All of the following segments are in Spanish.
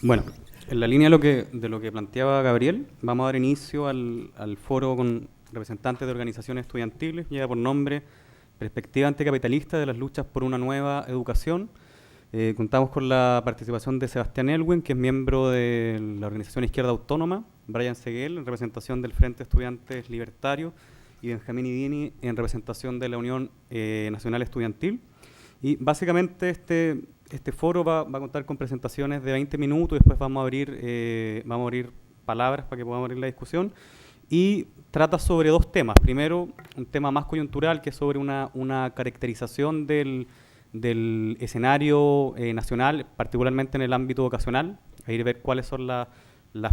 Bueno, en la línea de lo que planteaba Gabriel, vamos a dar inicio al foro con representantes de organizaciones estudiantiles, lleva por nombre Perspectiva Anticapitalista de las luchas por una nueva educación. Contamos con la participación de Sebastián Elwin, que es miembro de la organización Izquierda Autónoma, Brian Seguel, en representación del Frente Estudiantes Libertarios, y Benjamín Idini, en representación de la Unión Nacional Estudiantil. Y básicamente este foro va a contar con presentaciones de 20 minutos, y después vamos a abrir palabras para que podamos abrir la discusión. Y trata sobre dos temas. Primero, un tema más coyuntural, que es sobre una caracterización del escenario nacional, particularmente en el ámbito vocacional, a ir a ver cuáles son las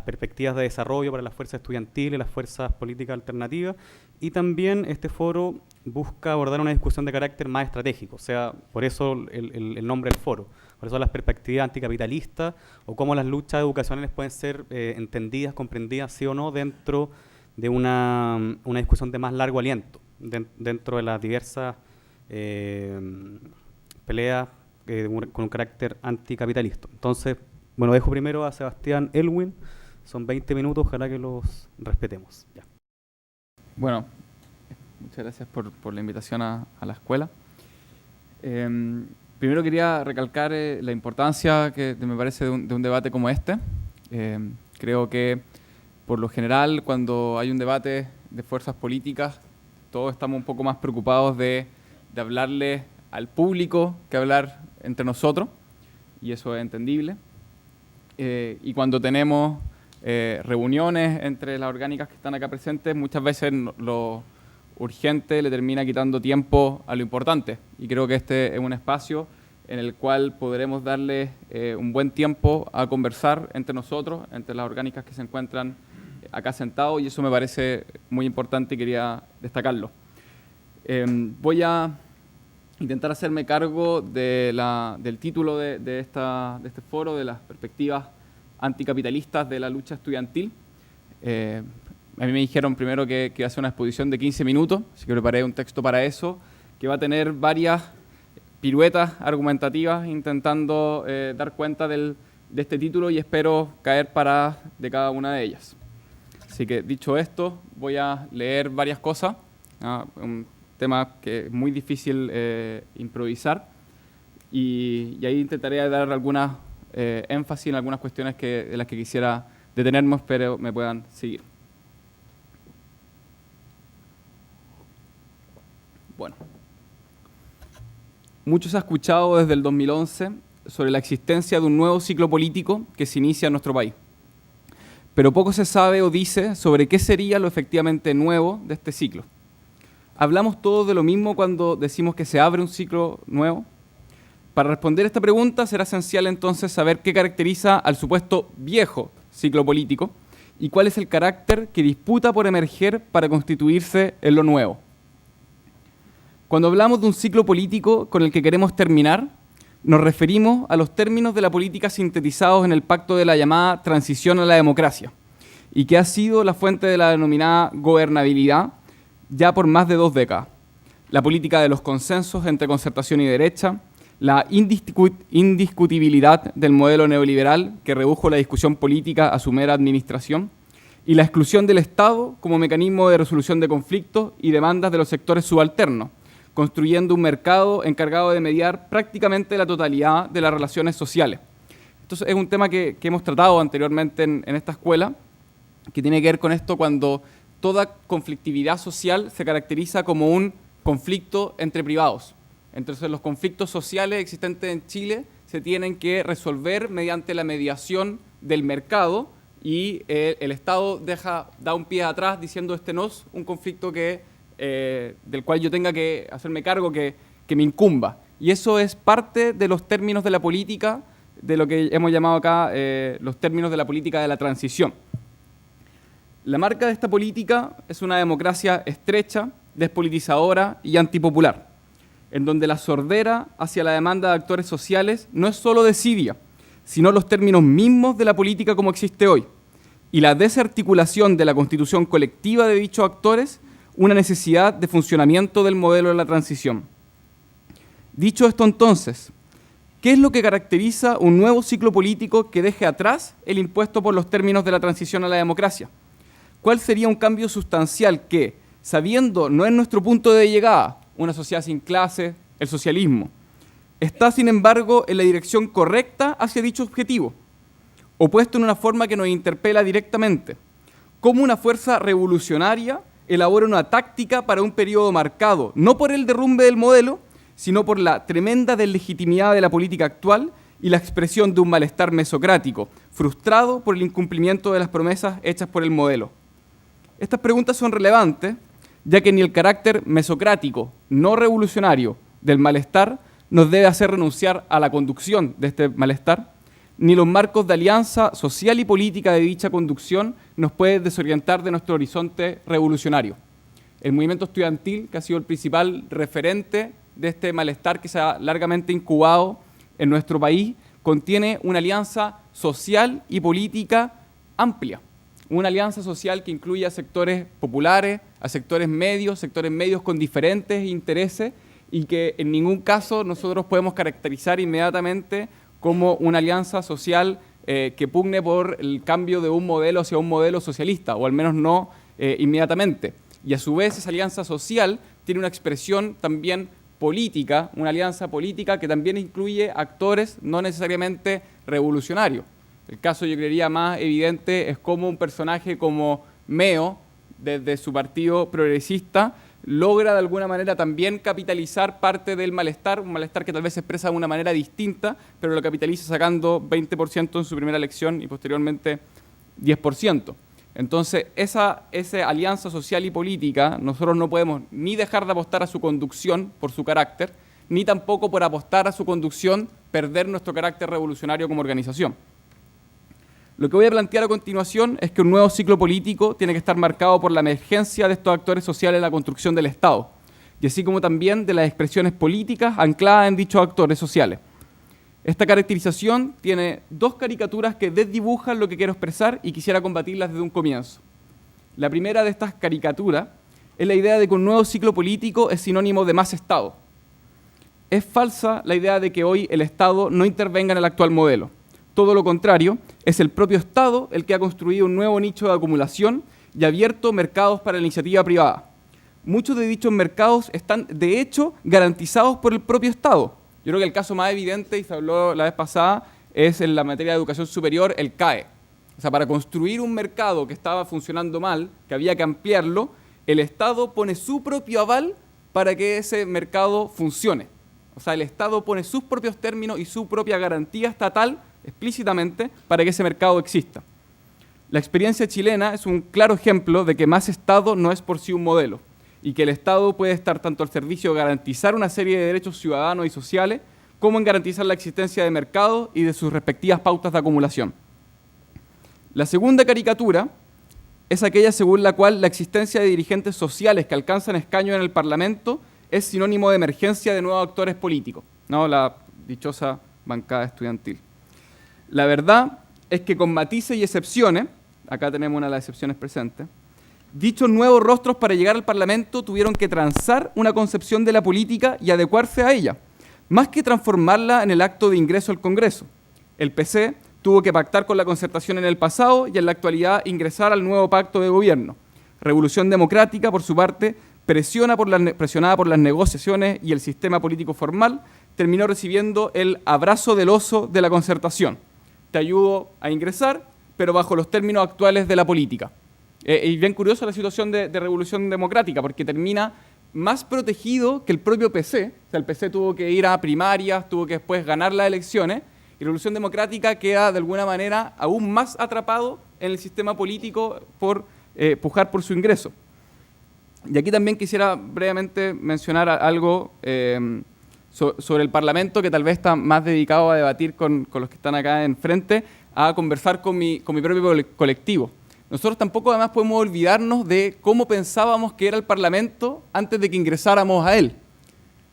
perspectivas de desarrollo para las fuerzas estudiantiles, las fuerzas políticas alternativas, y también este foro busca abordar una discusión de carácter más estratégico, o sea, por eso el nombre del foro, por eso las perspectivas anticapitalistas, o cómo las luchas educacionales pueden ser entendidas, comprendidas, sí o no, dentro de una discusión de más largo aliento, dentro de las diversas peleas con un carácter anticapitalista. Entonces, bueno, dejo primero a Sebastián Elwin, son 20 minutos, ojalá que los respetemos. Ya. Bueno, muchas gracias por la invitación a la escuela. Primero quería recalcar la importancia que me parece de un debate como este. Creo que por lo general cuando hay un debate de fuerzas políticas todos estamos un poco más preocupados de hablarle al público que hablar entre nosotros, y eso es entendible. Y cuando tenemos reuniones entre las orgánicas que están acá presentes, muchas veces lo urgente le termina quitando tiempo a lo importante, y creo que este es un espacio en el cual podremos darle un buen tiempo a conversar entre nosotros, entre las orgánicas que se encuentran acá sentados, y eso me parece muy importante y quería destacarlo. Voy a intentar hacerme cargo del título de este foro, de las perspectivas anticapitalistas de la lucha estudiantil. A mí me dijeron primero que iba a ser una exposición de 15 minutos, así que preparé un texto para eso, que va a tener varias piruetas argumentativas intentando dar cuenta de este título, y espero caer paradas de cada una de ellas. Así que, dicho esto, voy a leer varias cosas, un tema que es muy difícil improvisar, y ahí intentaré dar algunas énfasis en algunas cuestiones de las que quisiera detenerme, espero me puedan seguir. Bueno, mucho se ha escuchado desde el 2011 sobre la existencia de un nuevo ciclo político que se inicia en nuestro país, pero poco se sabe o dice sobre qué sería lo efectivamente nuevo de este ciclo. ¿Hablamos todos de lo mismo cuando decimos que se abre un ciclo nuevo? Para responder esta pregunta será esencial entonces saber qué caracteriza al supuesto viejo ciclo político y cuál es el carácter que disputa por emerger para constituirse en lo nuevo. Cuando hablamos de un ciclo político con el que queremos terminar, nos referimos a los términos de la política sintetizados en el pacto de la llamada transición a la democracia, y que ha sido la fuente de la denominada gobernabilidad ya por más de 2 décadas. La política de los consensos entre concertación y derecha, la indiscutibilidad del modelo neoliberal que redujo la discusión política a su mera administración, y la exclusión del Estado como mecanismo de resolución de conflictos y demandas de los sectores subalternos, construyendo un mercado encargado de mediar prácticamente la totalidad de las relaciones sociales. Entonces es un tema que hemos tratado anteriormente en esta escuela, que tiene que ver con esto cuando toda conflictividad social se caracteriza como un conflicto entre privados. Entonces los conflictos sociales existentes en Chile se tienen que resolver mediante la mediación del mercado, y el Estado da un pie atrás diciendo este no es un conflicto del cual yo tenga que hacerme cargo, que me incumba. Y eso es parte de los términos de la política, de lo que hemos llamado acá los términos de la política de la transición. La marca de esta política es una democracia estrecha, despolitizadora y antipopular, en donde la sordera hacia la demanda de actores sociales no es solo desidia, sino los términos mismos de la política como existe hoy, y la desarticulación de la constitución colectiva de dichos actores, una necesidad de funcionamiento del modelo de la transición. Dicho esto entonces, ¿Qué es lo que caracteriza un nuevo ciclo político que deje atrás el impuesto por los términos de la transición a la democracia? ¿Cuál sería un cambio sustancial que, sabiendo no es nuestro punto de llegada, una sociedad sin clase, el socialismo, está sin embargo en la dirección correcta hacia dicho objetivo, o puesto en una forma que nos interpela directamente? ¿Cómo una fuerza revolucionaria elabora una táctica para un periodo marcado, no por el derrumbe del modelo, sino por la tremenda deslegitimidad de la política actual y la expresión de un malestar mesocrático, frustrado por el incumplimiento de las promesas hechas por el modelo? Estas preguntas son relevantes, ya que ni el carácter mesocrático, no revolucionario, del malestar nos debe hacer renunciar a la conducción de este malestar, ni los marcos de alianza social y política de dicha conducción nos puede desorientar de nuestro horizonte revolucionario. El movimiento estudiantil, que ha sido el principal referente de este malestar que se ha largamente incubado en nuestro país, contiene una alianza social y política amplia. Una alianza social que incluye a sectores populares, a sectores medios con diferentes intereses y que en ningún caso nosotros podemos caracterizar inmediatamente como una alianza social que pugne por el cambio de un modelo hacia un modelo socialista, o al menos no inmediatamente. Y a su vez esa alianza social tiene una expresión también política, una alianza política que también incluye actores no necesariamente revolucionarios. El caso, yo creería, más evidente es cómo un personaje como Meo, desde su partido progresista, logra de alguna manera también capitalizar parte del malestar, un malestar que tal vez se expresa de una manera distinta, pero lo capitaliza sacando 20% en su primera elección y posteriormente 10%. Entonces, esa alianza social y política, nosotros no podemos ni dejar de apostar a su conducción por su carácter, ni tampoco por apostar a su conducción perder nuestro carácter revolucionario como organización. Lo que voy a plantear a continuación es que un nuevo ciclo político tiene que estar marcado por la emergencia de estos actores sociales en la construcción del Estado, y así como también de las expresiones políticas ancladas en dichos actores sociales. Esta caracterización tiene dos caricaturas que desdibujan lo que quiero expresar y quisiera combatirlas desde un comienzo. La primera de estas caricaturas es la idea de que un nuevo ciclo político es sinónimo de más Estado. Es falsa la idea de que hoy el Estado no intervenga en el actual modelo. Todo lo contrario, es el propio Estado el que ha construido un nuevo nicho de acumulación y abierto mercados para la iniciativa privada. Muchos de dichos mercados están, de hecho, garantizados por el propio Estado. Yo creo que el caso más evidente, y se habló la vez pasada, es en la materia de educación superior, el CAE. O sea, para construir un mercado que estaba funcionando mal, que había que ampliarlo, el Estado pone su propio aval para que ese mercado funcione. O sea, el Estado pone sus propios términos y su propia garantía estatal explícitamente para que ese mercado exista. La experiencia chilena es un claro ejemplo de que más Estado no es por sí un modelo y que el Estado puede estar tanto al servicio de garantizar una serie de derechos ciudadanos y sociales como en garantizar la existencia de mercados y de sus respectivas pautas de acumulación. La segunda caricatura es aquella según la cual la existencia de dirigentes sociales que alcanzan escaños en el Parlamento es sinónimo de emergencia de nuevos actores políticos, ¿no? La dichosa bancada estudiantil. La verdad es que con matices y excepciones, acá tenemos una de las excepciones presentes, dichos nuevos rostros para llegar al Parlamento tuvieron que transar una concepción de la política y adecuarse a ella, más que transformarla en el acto de ingreso al Congreso. El PC tuvo que pactar con la Concertación en el pasado y en la actualidad ingresar al nuevo pacto de gobierno. Revolución Democrática, por su parte, presionada por las negociaciones y el sistema político formal, terminó recibiendo el abrazo del oso de la Concertación. Te ayudo a ingresar, pero bajo los términos actuales de la política. Y bien curiosa la situación de Revolución Democrática, porque termina más protegido que el propio PC. O sea, el PC tuvo que ir a primarias, tuvo que después ganar las elecciones, y Revolución Democrática queda de alguna manera aún más atrapado en el sistema político por pujar por su ingreso. Y aquí también quisiera brevemente mencionar algo sobre el Parlamento, que tal vez está más dedicado a debatir con los que están acá enfrente, a conversar con mi propio colectivo. Nosotros tampoco además podemos olvidarnos de cómo pensábamos que era el Parlamento antes de que ingresáramos a él.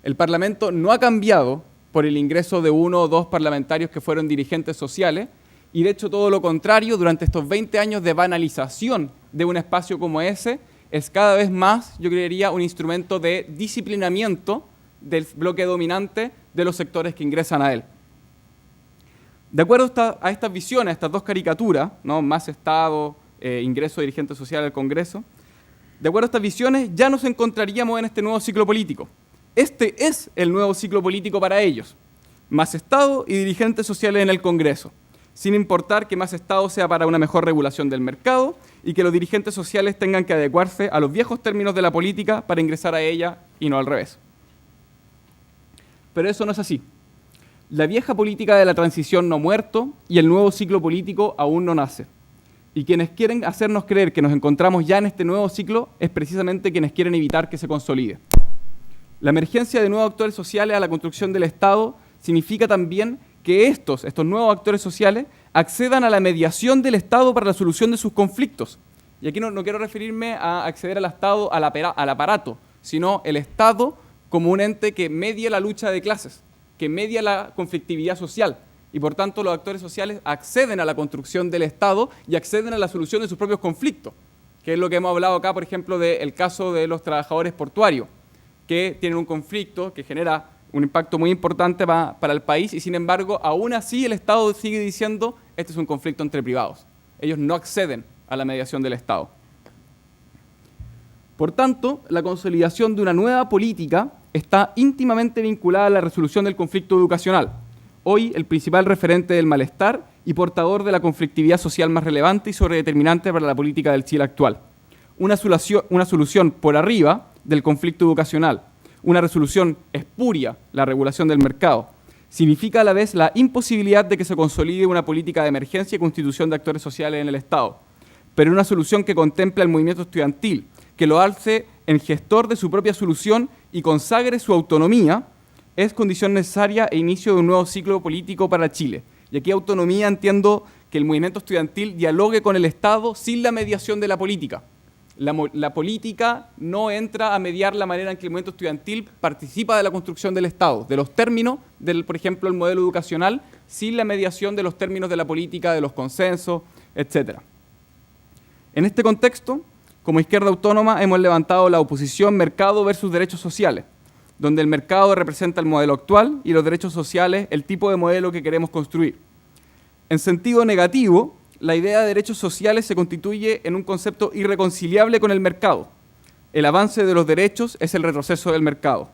El Parlamento no ha cambiado por el ingreso de uno o dos parlamentarios que fueron dirigentes sociales, y de hecho todo lo contrario, durante estos 20 años de banalización de un espacio como ese, es cada vez más, yo creería, un instrumento de disciplinamiento del bloque dominante de los sectores que ingresan a él. De acuerdo a estas visiones, a estas dos caricaturas, ¿no? Más Estado, ingreso de dirigente social al Congreso, de acuerdo a estas visiones, ya nos encontraríamos en este nuevo ciclo político. Este es el nuevo ciclo político para ellos. Más Estado y dirigentes sociales en el Congreso, sin importar que más Estado sea para una mejor regulación del mercado y que los dirigentes sociales tengan que adecuarse a los viejos términos de la política para ingresar a ella y no al revés. Pero eso no es así. La vieja política de la transición no ha muerto y el nuevo ciclo político aún no nace. Y quienes quieren hacernos creer que nos encontramos ya en este nuevo ciclo es precisamente quienes quieren evitar que se consolide. La emergencia de nuevos actores sociales a la construcción del Estado significa también que estos nuevos actores sociales accedan a la mediación del Estado para la solución de sus conflictos. Y aquí no quiero referirme a acceder al Estado, al aparato, sino el Estado como un ente que media la lucha de clases, que media la conflictividad social. Y por tanto los actores sociales acceden a la construcción del Estado y acceden a la solución de sus propios conflictos, que es lo que hemos hablado acá, por ejemplo, del caso de los trabajadores portuarios, que tienen un conflicto que genera un impacto muy importante para el país y sin embargo, aún así el Estado sigue diciendo este es un conflicto entre privados. Ellos no acceden a la mediación del Estado. Por tanto, la consolidación de una nueva política está íntimamente vinculada a la resolución del conflicto educacional, hoy el principal referente del malestar y portador de la conflictividad social más relevante y sobredeterminante para la política del Chile actual. Una solución por arriba del conflicto educacional, una resolución espuria, la regulación del mercado, significa a la vez la imposibilidad de que se consolide una política de emergencia y constitución de actores sociales en el Estado, pero una solución que contempla el movimiento estudiantil, que lo hace en gestor de su propia solución y consagre su autonomía, es condición necesaria e inicio de un nuevo ciclo político para Chile. Y aquí autonomía entiendo que el movimiento estudiantil dialogue con el Estado sin la mediación de la política. La política no entra a mediar la manera en que el movimiento estudiantil participa de la construcción del Estado, de los términos, por ejemplo, el modelo educacional, sin la mediación de los términos de la política, de los consensos, etc. En este contexto, como izquierda autónoma, hemos levantado la oposición mercado versus derechos sociales, donde el mercado representa el modelo actual y los derechos sociales el tipo de modelo que queremos construir. En sentido negativo, la idea de derechos sociales se constituye en un concepto irreconciliable con el mercado. El avance de los derechos es el retroceso del mercado.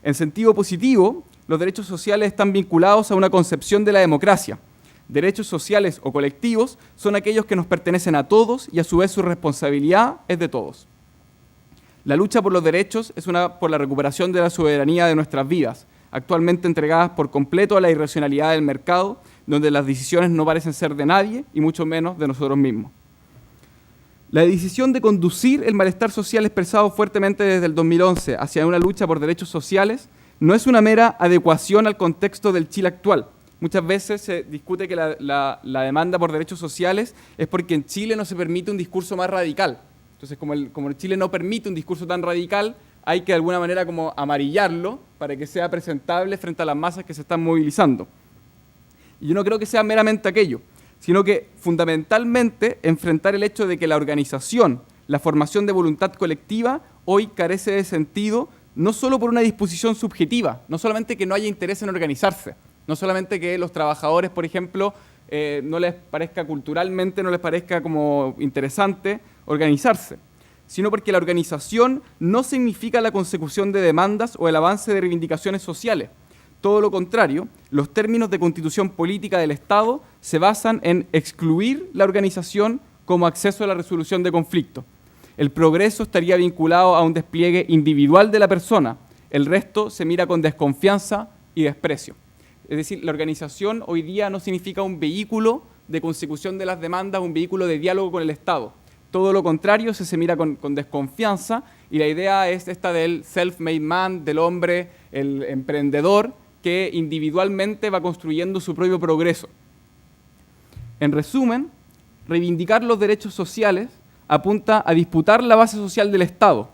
En sentido positivo, los derechos sociales están vinculados a una concepción de la democracia. Derechos sociales o colectivos son aquellos que nos pertenecen a todos y a su vez su responsabilidad es de todos. La lucha por los derechos es por la recuperación de la soberanía de nuestras vidas, actualmente entregadas por completo a la irracionalidad del mercado, donde las decisiones no parecen ser de nadie y mucho menos de nosotros mismos. La decisión de conducir el malestar social expresado fuertemente desde el 2011 hacia una lucha por derechos sociales no es una mera adecuación al contexto del Chile actual. Muchas veces se discute que la demanda por derechos sociales es porque en Chile no se permite un discurso más radical. Entonces, como Chile no permite un discurso tan radical, hay que de alguna manera como amarillarlo para que sea presentable frente a las masas que se están movilizando. Y yo no creo que sea meramente aquello, sino que fundamentalmente enfrentar el hecho de que la organización, la formación de voluntad colectiva, hoy carece de sentido, no solo por una disposición subjetiva, no solamente que no haya interés en organizarse, no solamente que los trabajadores, por ejemplo, no les parezca culturalmente, no les parezca como interesante organizarse, sino porque la organización no significa la consecución de demandas o el avance de reivindicaciones sociales. Todo lo contrario, los términos de constitución política del Estado se basan en excluir la organización como acceso a la resolución de conflictos. El progreso estaría vinculado a un despliegue individual de la persona, el resto se mira con desconfianza y desprecio. Es decir, la organización hoy día no significa un vehículo de consecución de las demandas, un vehículo de diálogo con el Estado. Todo lo contrario, se mira con desconfianza y la idea es esta del self-made man, del hombre, el emprendedor, que individualmente va construyendo su propio progreso. En resumen, reivindicar los derechos sociales apunta a disputar la base social del Estado,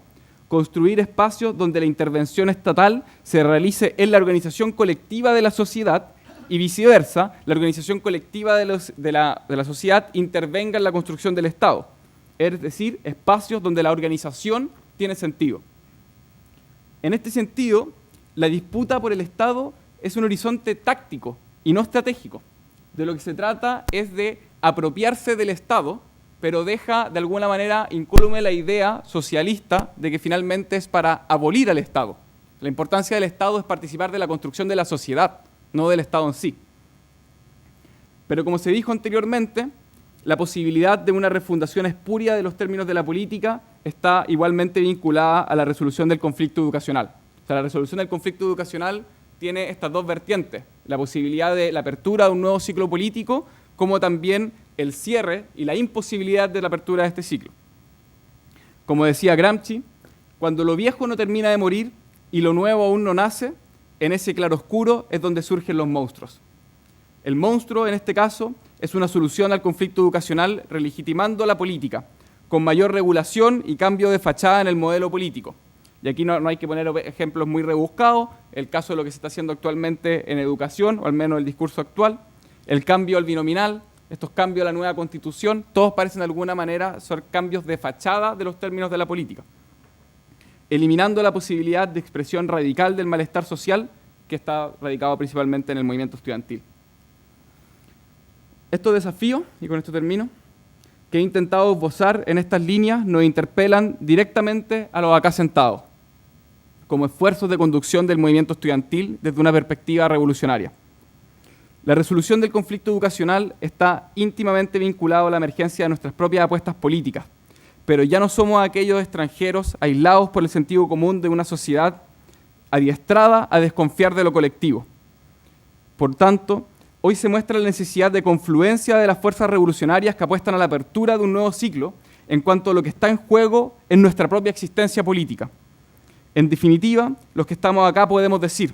construir espacios donde la intervención estatal se realice en la organización colectiva de la sociedad y viceversa, la organización colectiva de la sociedad intervenga en la construcción del Estado. Es decir, espacios donde la organización tiene sentido. En este sentido, la disputa por el Estado es un horizonte táctico y no estratégico. De lo que se trata es de apropiarse del Estado, pero deja de alguna manera incólume la idea socialista de que finalmente es para abolir al Estado. La importancia del Estado es participar de la construcción de la sociedad, no del Estado en sí. Pero como se dijo anteriormente, la posibilidad de una refundación espuria de los términos de la política está igualmente vinculada a la resolución del conflicto educacional. O sea, la resolución del conflicto educacional tiene estas dos vertientes, la posibilidad de la apertura de un nuevo ciclo político, como también el cierre y la imposibilidad de la apertura de este ciclo. Como decía Gramsci, cuando lo viejo no termina de morir y lo nuevo aún no nace, en ese claroscuro es donde surgen los monstruos. El monstruo, en este caso, es una solución al conflicto educacional relegitimando la política, con mayor regulación y cambio de fachada en el modelo político. Y aquí no hay que poner ejemplos muy rebuscados, el caso de lo que se está haciendo actualmente en educación, o al menos el discurso actual, el cambio al binominal, estos cambios a la nueva constitución, todos parecen de alguna manera ser cambios de fachada de los términos de la política, eliminando la posibilidad de expresión radical del malestar social que está radicado principalmente en el movimiento estudiantil. Estos desafíos, y con esto termino, que he intentado esbozar en estas líneas nos interpelan directamente a los acá sentados, como esfuerzos de conducción del movimiento estudiantil desde una perspectiva revolucionaria. La resolución del conflicto educacional está íntimamente vinculada a la emergencia de nuestras propias apuestas políticas, pero ya no somos aquellos extranjeros aislados por el sentido común de una sociedad adiestrada a desconfiar de lo colectivo. Por tanto, hoy se muestra la necesidad de confluencia de las fuerzas revolucionarias que apuestan a la apertura de un nuevo ciclo en cuanto a lo que está en juego en nuestra propia existencia política. En definitiva, los que estamos acá podemos decir,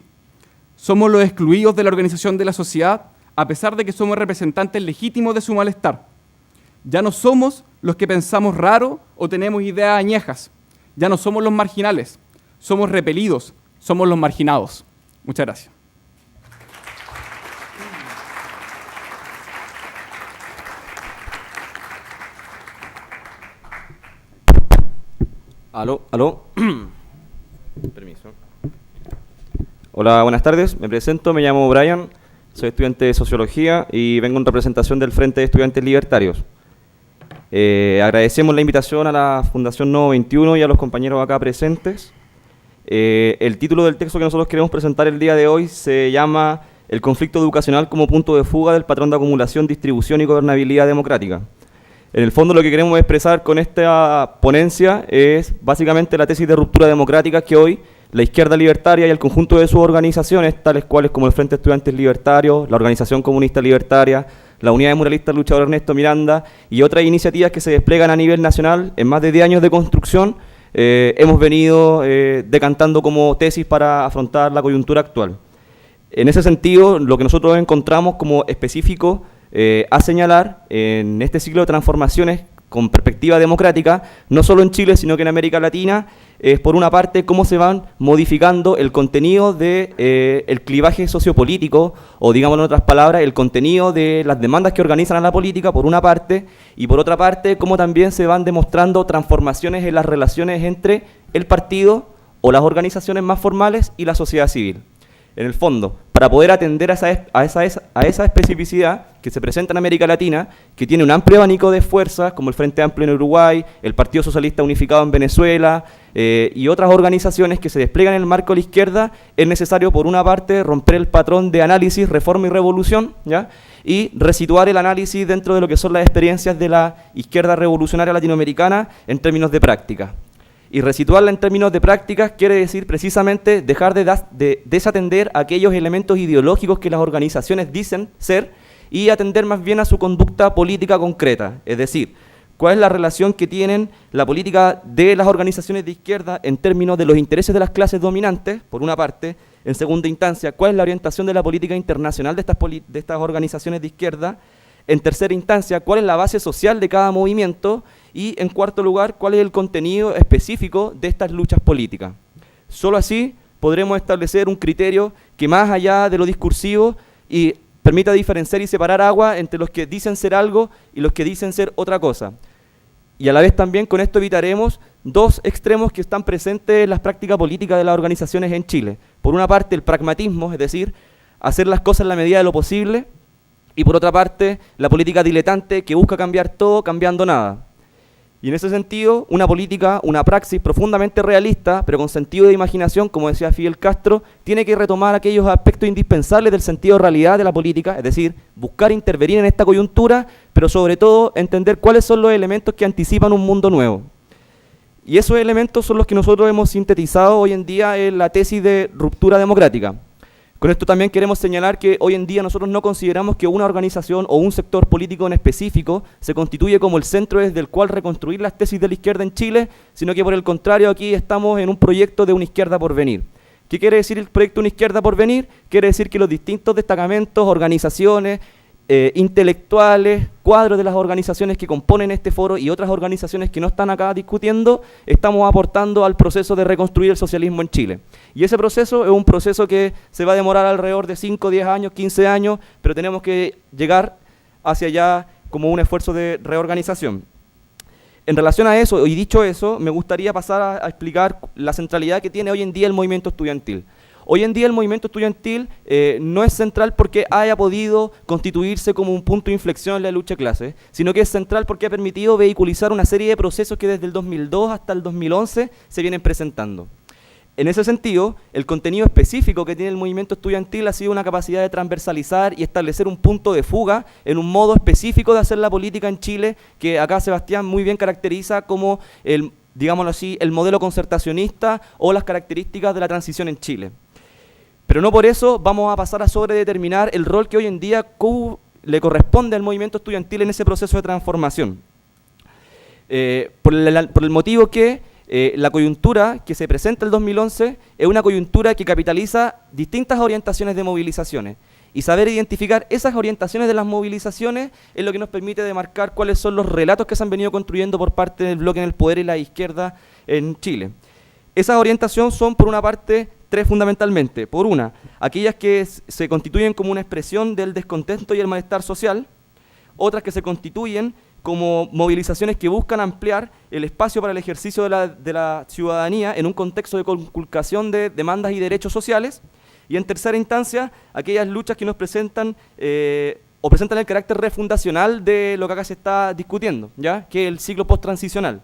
somos los excluidos de la organización de la sociedad a pesar de que somos representantes legítimos de su malestar. Ya no somos los que pensamos raro o tenemos ideas añejas. Ya no somos los marginales, somos repelidos, somos los marginados. Muchas gracias. Aló. Permiso. Hola, buenas tardes. Me presento, me llamo Brian, soy estudiante de Sociología y vengo en representación del Frente de Estudiantes Libertarios. Agradecemos la invitación a la Fundación Nodo 21 y a los compañeros acá presentes. El título del texto que nosotros queremos presentar el día de hoy se llama El conflicto educacional como punto de fuga del patrón de acumulación, distribución y gobernabilidad democrática. En el fondo lo que queremos expresar con esta ponencia es básicamente la tesis de ruptura democrática que hoy la izquierda libertaria y el conjunto de sus organizaciones, tales cuales como el Frente de Estudiantes Libertarios, la Organización Comunista Libertaria, la Unidad de Muralistas Luchador Ernesto Miranda y otras iniciativas que se despliegan a nivel nacional en más de 10 años de construcción, hemos venido decantando como tesis para afrontar la coyuntura actual. En ese sentido, lo que nosotros encontramos como específico a señalar en este ciclo de transformaciones con perspectiva democrática, no solo en Chile, sino que en América Latina, es por una parte cómo se van modificando el contenido de el clivaje sociopolítico, o digamos en otras palabras, el contenido de las demandas que organizan a la política, por una parte, y por otra parte, cómo también se van demostrando transformaciones en las relaciones entre el partido o las organizaciones más formales y la sociedad civil. En el fondo, para poder atender a esa especificidad que se presenta en América Latina, que tiene un amplio abanico de fuerzas, como el Frente Amplio en Uruguay, el Partido Socialista Unificado en Venezuela, y otras organizaciones que se despliegan en el marco de la izquierda, es necesario, por una parte, romper el patrón de análisis, reforma y revolución, ¿ya? Y resituar el análisis dentro de lo que son las experiencias de la izquierda revolucionaria latinoamericana en términos de práctica. Y resituarla en términos de prácticas quiere decir precisamente dejar de desatender aquellos elementos ideológicos que las organizaciones dicen ser y atender más bien a su conducta política concreta. Es decir, cuál es la relación que tienen la política de las organizaciones de izquierda en términos de los intereses de las clases dominantes, por una parte. En segunda instancia, cuál es la orientación de la política internacional de estas organizaciones de izquierda. En tercera instancia, cuál es la base social de cada movimiento. Y en cuarto lugar, cuál es el contenido específico de estas luchas políticas. Solo así podremos establecer un criterio que, más allá de lo discursivo, y permita diferenciar y separar agua entre los que dicen ser algo y los que dicen ser otra cosa. Y a la vez también con esto evitaremos dos extremos que están presentes en las prácticas políticas de las organizaciones en Chile. Por una parte, el pragmatismo, es decir, hacer las cosas en la medida de lo posible, y por otra parte, la política diletante que busca cambiar todo cambiando nada. Y en ese sentido, una política, una praxis profundamente realista, pero con sentido de imaginación, como decía Fidel Castro, tiene que retomar aquellos aspectos indispensables del sentido de realidad de la política, es decir, buscar intervenir en esta coyuntura, pero sobre todo entender cuáles son los elementos que anticipan un mundo nuevo. Y esos elementos son los que nosotros hemos sintetizado hoy en día en la tesis de ruptura democrática. Con esto también queremos señalar que hoy en día nosotros no consideramos que una organización o un sector político en específico se constituye como el centro desde el cual reconstruir las tesis de la izquierda en Chile, sino que por el contrario aquí estamos en un proyecto de una izquierda por venir. ¿Qué quiere decir el proyecto de una izquierda por venir? Quiere decir que los distintos destacamentos, organizaciones, intelectuales, cuadros de las organizaciones que componen este foro y otras organizaciones que no están acá discutiendo, estamos aportando al proceso de reconstruir el socialismo en Chile. Y ese proceso es un proceso que se va a demorar alrededor de 5, 10 años, 15 años, pero tenemos que llegar hacia allá como un esfuerzo de reorganización. En relación a eso, y dicho eso, me gustaría pasar a explicar la centralidad que tiene hoy en día el movimiento estudiantil. Hoy en día el movimiento estudiantil no es central porque haya podido constituirse como un punto de inflexión en la lucha de clases, sino que es central porque ha permitido vehiculizar una serie de procesos que desde el 2002 hasta el 2011 se vienen presentando. En ese sentido, el contenido específico que tiene el movimiento estudiantil ha sido una capacidad de transversalizar y establecer un punto de fuga en un modo específico de hacer la política en Chile, que acá Sebastián muy bien caracteriza como digámoslo así, el modelo concertacionista o las características de la transición en Chile. Pero no por eso vamos a pasar a sobredeterminar el rol que hoy en día le corresponde al movimiento estudiantil en ese proceso de transformación. Por el motivo que la coyuntura que se presenta el 2011 es una coyuntura que capitaliza distintas orientaciones de movilizaciones. Y saber identificar esas orientaciones de las movilizaciones es lo que nos permite demarcar cuáles son los relatos que se han venido construyendo por parte del bloque en el poder y la izquierda en Chile. Esas orientaciones son, por una parte, tres fundamentalmente. Por una, aquellas que se constituyen como una expresión del descontento y el malestar social, otras que se constituyen como movilizaciones que buscan ampliar el espacio para el ejercicio de la ciudadanía en un contexto de conculcación de demandas y derechos sociales, y en tercera instancia, aquellas luchas que nos presentan o presentan el carácter refundacional de lo que acá se está discutiendo, ¿ya? Que es el ciclo post-transicional.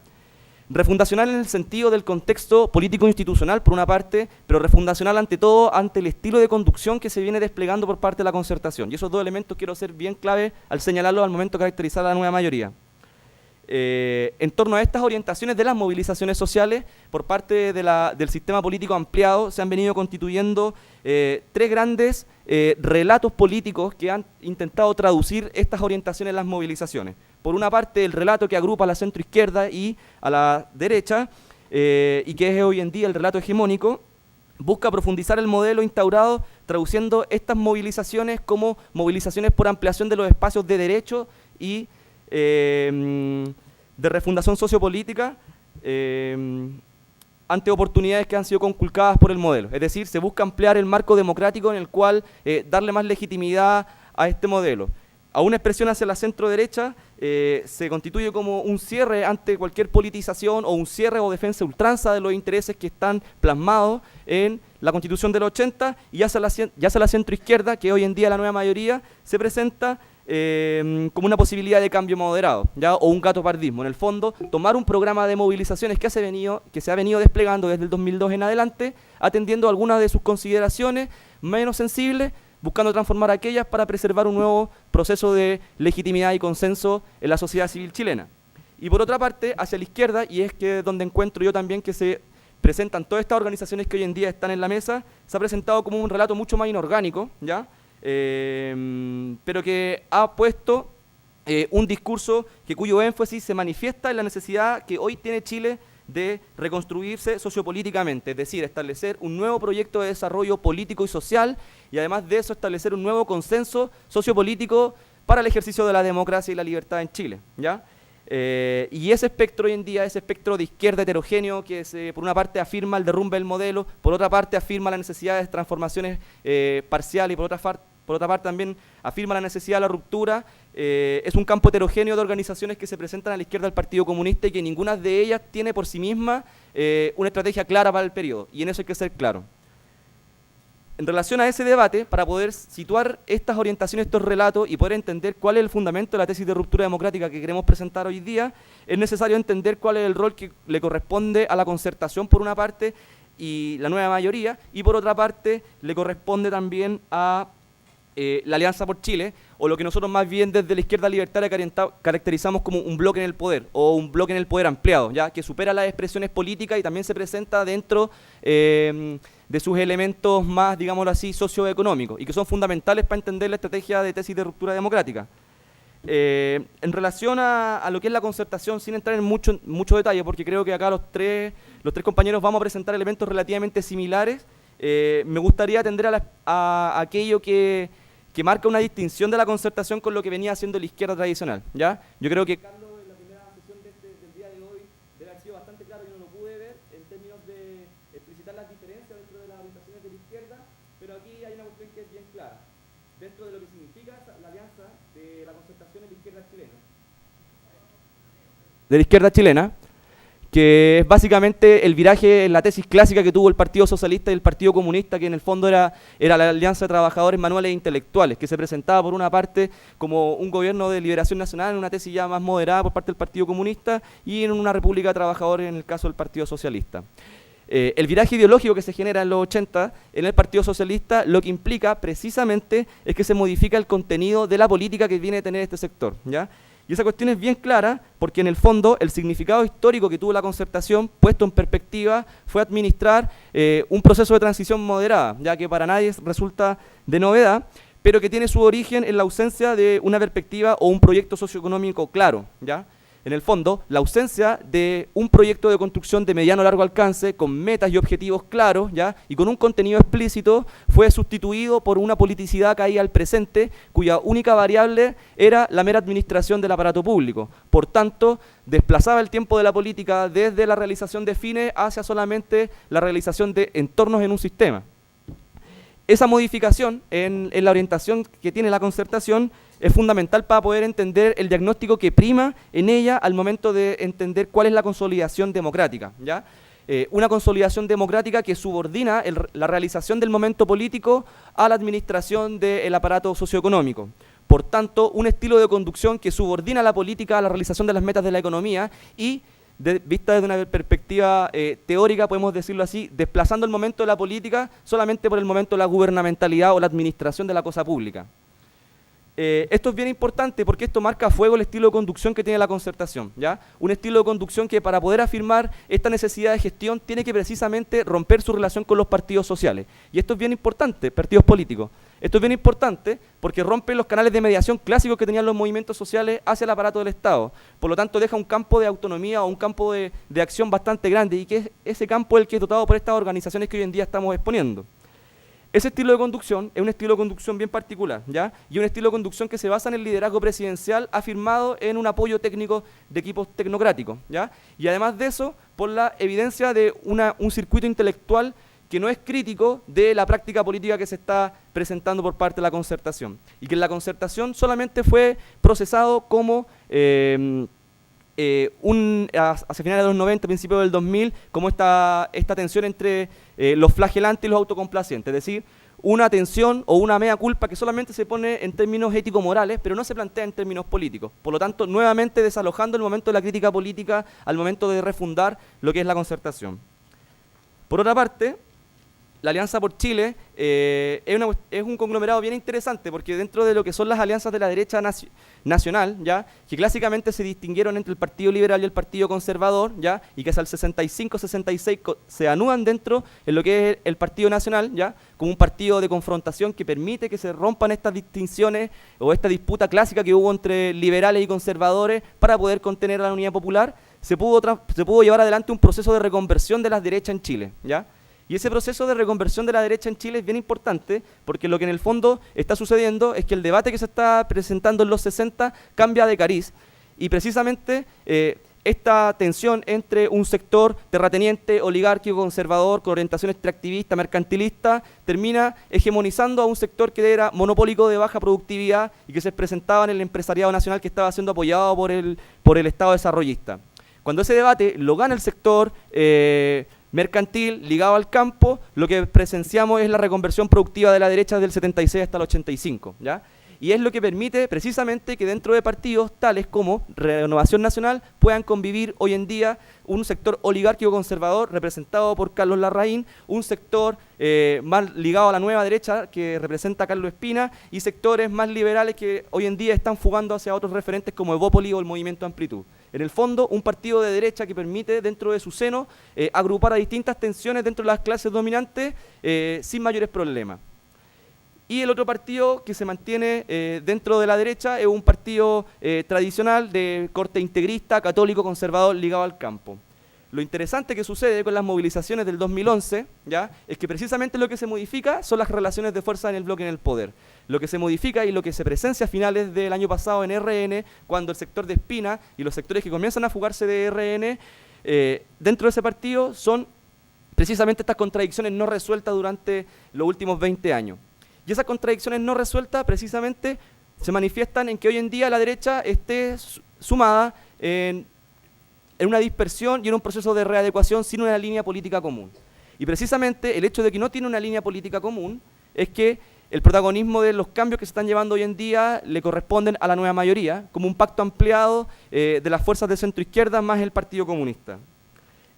Refundacional en el sentido del contexto político-institucional, por una parte, pero refundacional ante todo, ante el estilo de conducción que se viene desplegando por parte de la concertación. Y esos dos elementos quiero ser bien clave al señalarlos al momento de caracterizar a la nueva mayoría. En torno a estas orientaciones de las movilizaciones sociales, por parte del sistema político ampliado, se han venido constituyendo tres grandes relatos políticos que han intentado traducir estas orientaciones en las movilizaciones. Por una parte, el relato que agrupa a la centroizquierda y a la derecha, y que es hoy en día el relato hegemónico, busca profundizar el modelo instaurado, traduciendo estas movilizaciones como movilizaciones por ampliación de los espacios de derecho y de refundación sociopolítica ante oportunidades que han sido conculcadas por el modelo. Es decir, se busca ampliar el marco democrático en el cual darle más legitimidad a este modelo. A una expresión hacia la centro-derecha se constituye como un cierre ante cualquier politización o un cierre o defensa ultranza de los intereses que están plasmados en la Constitución del 80, y hacia la centroizquierda, que hoy en día la nueva mayoría, se presenta como una posibilidad de cambio moderado, ¿ya? O un gatopardismo. En el fondo, tomar un programa de movilizaciones que se ha venido desplegando desde el 2002 en adelante, atendiendo algunas de sus consideraciones menos sensibles, buscando transformar aquellas para preservar un nuevo proceso de legitimidad y consenso en la sociedad civil chilena. Y por otra parte, hacia la izquierda, y es que donde encuentro yo también que se presentan todas estas organizaciones que hoy en día están en la mesa, se ha presentado como un relato mucho más inorgánico, ¿ya? Pero que ha puesto un discurso cuyo énfasis se manifiesta en la necesidad que hoy tiene Chile de reconstruirse sociopolíticamente, es decir, establecer un nuevo proyecto de desarrollo político y social, y además de eso establecer un nuevo consenso sociopolítico para el ejercicio de la democracia y la libertad en Chile, ¿ya? Y ese espectro hoy en día, ese espectro de izquierda heterogéneo que por una parte afirma el derrumbe del modelo, por otra parte afirma la necesidad de transformaciones parciales y por otra parte también afirma la necesidad de la ruptura, es un campo heterogéneo de organizaciones que se presentan a la izquierda del Partido Comunista y que ninguna de ellas tiene por sí misma una estrategia clara para el periodo, y en eso hay que ser claro. En relación a ese debate, para poder situar estas orientaciones, estos relatos y poder entender cuál es el fundamento de la tesis de ruptura democrática que queremos presentar hoy día, es necesario entender cuál es el rol que le corresponde a la concertación por una parte y la nueva mayoría, y por otra parte le corresponde también a la Alianza por Chile, o lo que nosotros más bien desde la izquierda libertaria caracterizamos como un bloque en el poder, o un bloque en el poder ampliado, ya que supera las expresiones políticas y también se presenta dentro de sus elementos más, digámoslo así, socioeconómicos, y que son fundamentales para entender la estrategia de tesis de ruptura democrática. En relación a lo que es la concertación, sin entrar en mucho detalle, porque creo que acá los tres compañeros vamos a presentar elementos relativamente similares, me gustaría atender a aquello que marca una distinción de la concertación con lo que venía haciendo la izquierda tradicional, ¿ya? Yo creo que Carlos en la primera sesión del día de hoy debe haber sido bastante claro, yo no lo pude ver en términos de explicitar las diferencias dentro de las orientaciones de la izquierda, pero aquí hay una cuestión que es bien clara, dentro de lo que significa la alianza de la concertación en la izquierda chilena. De la izquierda chilena, que es básicamente el viraje en la tesis clásica que tuvo el Partido Socialista y el Partido Comunista, que en el fondo era la Alianza de Trabajadores Manuales e Intelectuales, que se presentaba por una parte como un gobierno de liberación nacional, en una tesis ya más moderada por parte del Partido Comunista, y en una república de trabajadores en el caso del Partido Socialista. El viraje ideológico que se genera en los 80 en el Partido Socialista lo que implica precisamente es que se modifica el contenido de la política que viene a tener este sector, ¿ya? Y esa cuestión es bien clara porque en el fondo el significado histórico que tuvo la concertación, puesto en perspectiva, fue administrar un proceso de transición moderada, ya que para nadie resulta de novedad, pero que tiene su origen en la ausencia de una perspectiva o un proyecto socioeconómico claro, ¿ya? En el fondo, la ausencia de un proyecto de construcción de mediano a largo alcance, con metas y objetivos claros, ¿ya? Y con un contenido explícito, fue sustituido por una politicidad caída al presente, cuya única variable era la mera administración del aparato público. Por tanto, desplazaba el tiempo de la política desde la realización de fines hacia solamente la realización de entornos en un sistema. Esa modificación en la orientación que tiene la concertación es fundamental para poder entender el diagnóstico que prima en ella al momento de entender cuál es la consolidación democrática, ¿ya? Una consolidación democrática que subordina la realización del momento político a la administración del aparato socioeconómico. Por tanto, un estilo de conducción que subordina la política a la realización de las metas de la economía y, vista desde una perspectiva teórica, podemos decirlo así, desplazando el momento de la política solamente por el momento de la gubernamentalidad o la administración de la cosa pública. Esto es bien importante porque esto marca a fuego el estilo de conducción que tiene la concertación, ¿ya? Un estilo de conducción que para poder afirmar esta necesidad de gestión tiene que precisamente romper su relación con los partidos sociales. Y esto es bien importante, partidos políticos. Esto es bien importante porque rompe los canales de mediación clásicos que tenían los movimientos sociales hacia el aparato del Estado. Por lo tanto, deja un campo de autonomía o un campo de acción bastante grande y que es ese campo el que es dotado por estas organizaciones que hoy en día estamos exponiendo. Ese estilo de conducción es un estilo de conducción bien particular, ¿ya? Y un estilo de conducción que se basa en el liderazgo presidencial afirmado en un apoyo técnico de equipos tecnocráticos, ¿ya? Y además de eso, por la evidencia de un circuito intelectual que no es crítico de la práctica política que se está presentando por parte de la concertación. Y que en la concertación solamente fue procesado como hacia finales de los 90, principios del 2000, como esta tensión entre los flagelantes y los autocomplacientes, es decir, una tensión o una mea culpa que solamente se pone en términos ético-morales, pero no se plantea en términos políticos. Por lo tanto, nuevamente desalojando el momento de la crítica política al momento de refundar lo que es la concertación. Por otra parte, la Alianza por Chile es un conglomerado bien interesante porque dentro de lo que son las alianzas de la derecha nacional, ¿ya? Que clásicamente se distinguieron entre el Partido Liberal y el Partido Conservador, ¿ya? Y que hasta el 65-66 se anudan dentro en lo que es el Partido Nacional, ¿ya? Como un partido de confrontación que permite que se rompan estas distinciones o esta disputa clásica que hubo entre liberales y conservadores para poder contener a la unidad popular. Se pudo llevar adelante un proceso de reconversión de las derechas en Chile, ¿ya? Y ese proceso de reconversión de la derecha en Chile es bien importante porque lo que en el fondo está sucediendo es que el debate que se está presentando en los 60 cambia de cariz y precisamente esta tensión entre un sector terrateniente, oligárquico, conservador, con orientación extractivista, mercantilista, termina hegemonizando a un sector que era monopólico de baja productividad y que se presentaba en el empresariado nacional que estaba siendo apoyado por el Estado desarrollista. Cuando ese debate lo gana el sector mercantil, ligado al campo, lo que presenciamos es la reconversión productiva de la derecha desde el 76 hasta el 85, ¿ya? Y es lo que permite precisamente que dentro de partidos tales como Renovación Nacional puedan convivir hoy en día un sector oligárquico conservador representado por Carlos Larraín, un sector más ligado a la nueva derecha que representa a Carlos Espina y sectores más liberales que hoy en día están fugando hacia otros referentes como Evópoli o el Movimiento Amplitud. En el fondo, un partido de derecha que permite dentro de su seno agrupar a distintas tensiones dentro de las clases dominantes sin mayores problemas. Y el otro partido que se mantiene dentro de la derecha es un partido tradicional de corte integrista, católico, conservador, ligado al campo. Lo interesante que sucede con las movilizaciones del 2011, ¿ya?, es que precisamente lo que se modifica son las relaciones de fuerza en el bloque en el poder. Lo que se modifica y lo que se presencia a finales del año pasado en RN, cuando el sector de Espina y los sectores que comienzan a fugarse de RN dentro de ese partido son precisamente estas contradicciones no resueltas durante los últimos 20 años. Y esas contradicciones no resueltas precisamente se manifiestan en que hoy en día la derecha esté sumada en una dispersión y en un proceso de readecuación sin una línea política común. Y precisamente el hecho de que no tiene una línea política común es que el protagonismo de los cambios que se están llevando hoy en día le corresponden a la nueva mayoría, como un pacto ampliado de las fuerzas de centro-izquierda más el Partido Comunista.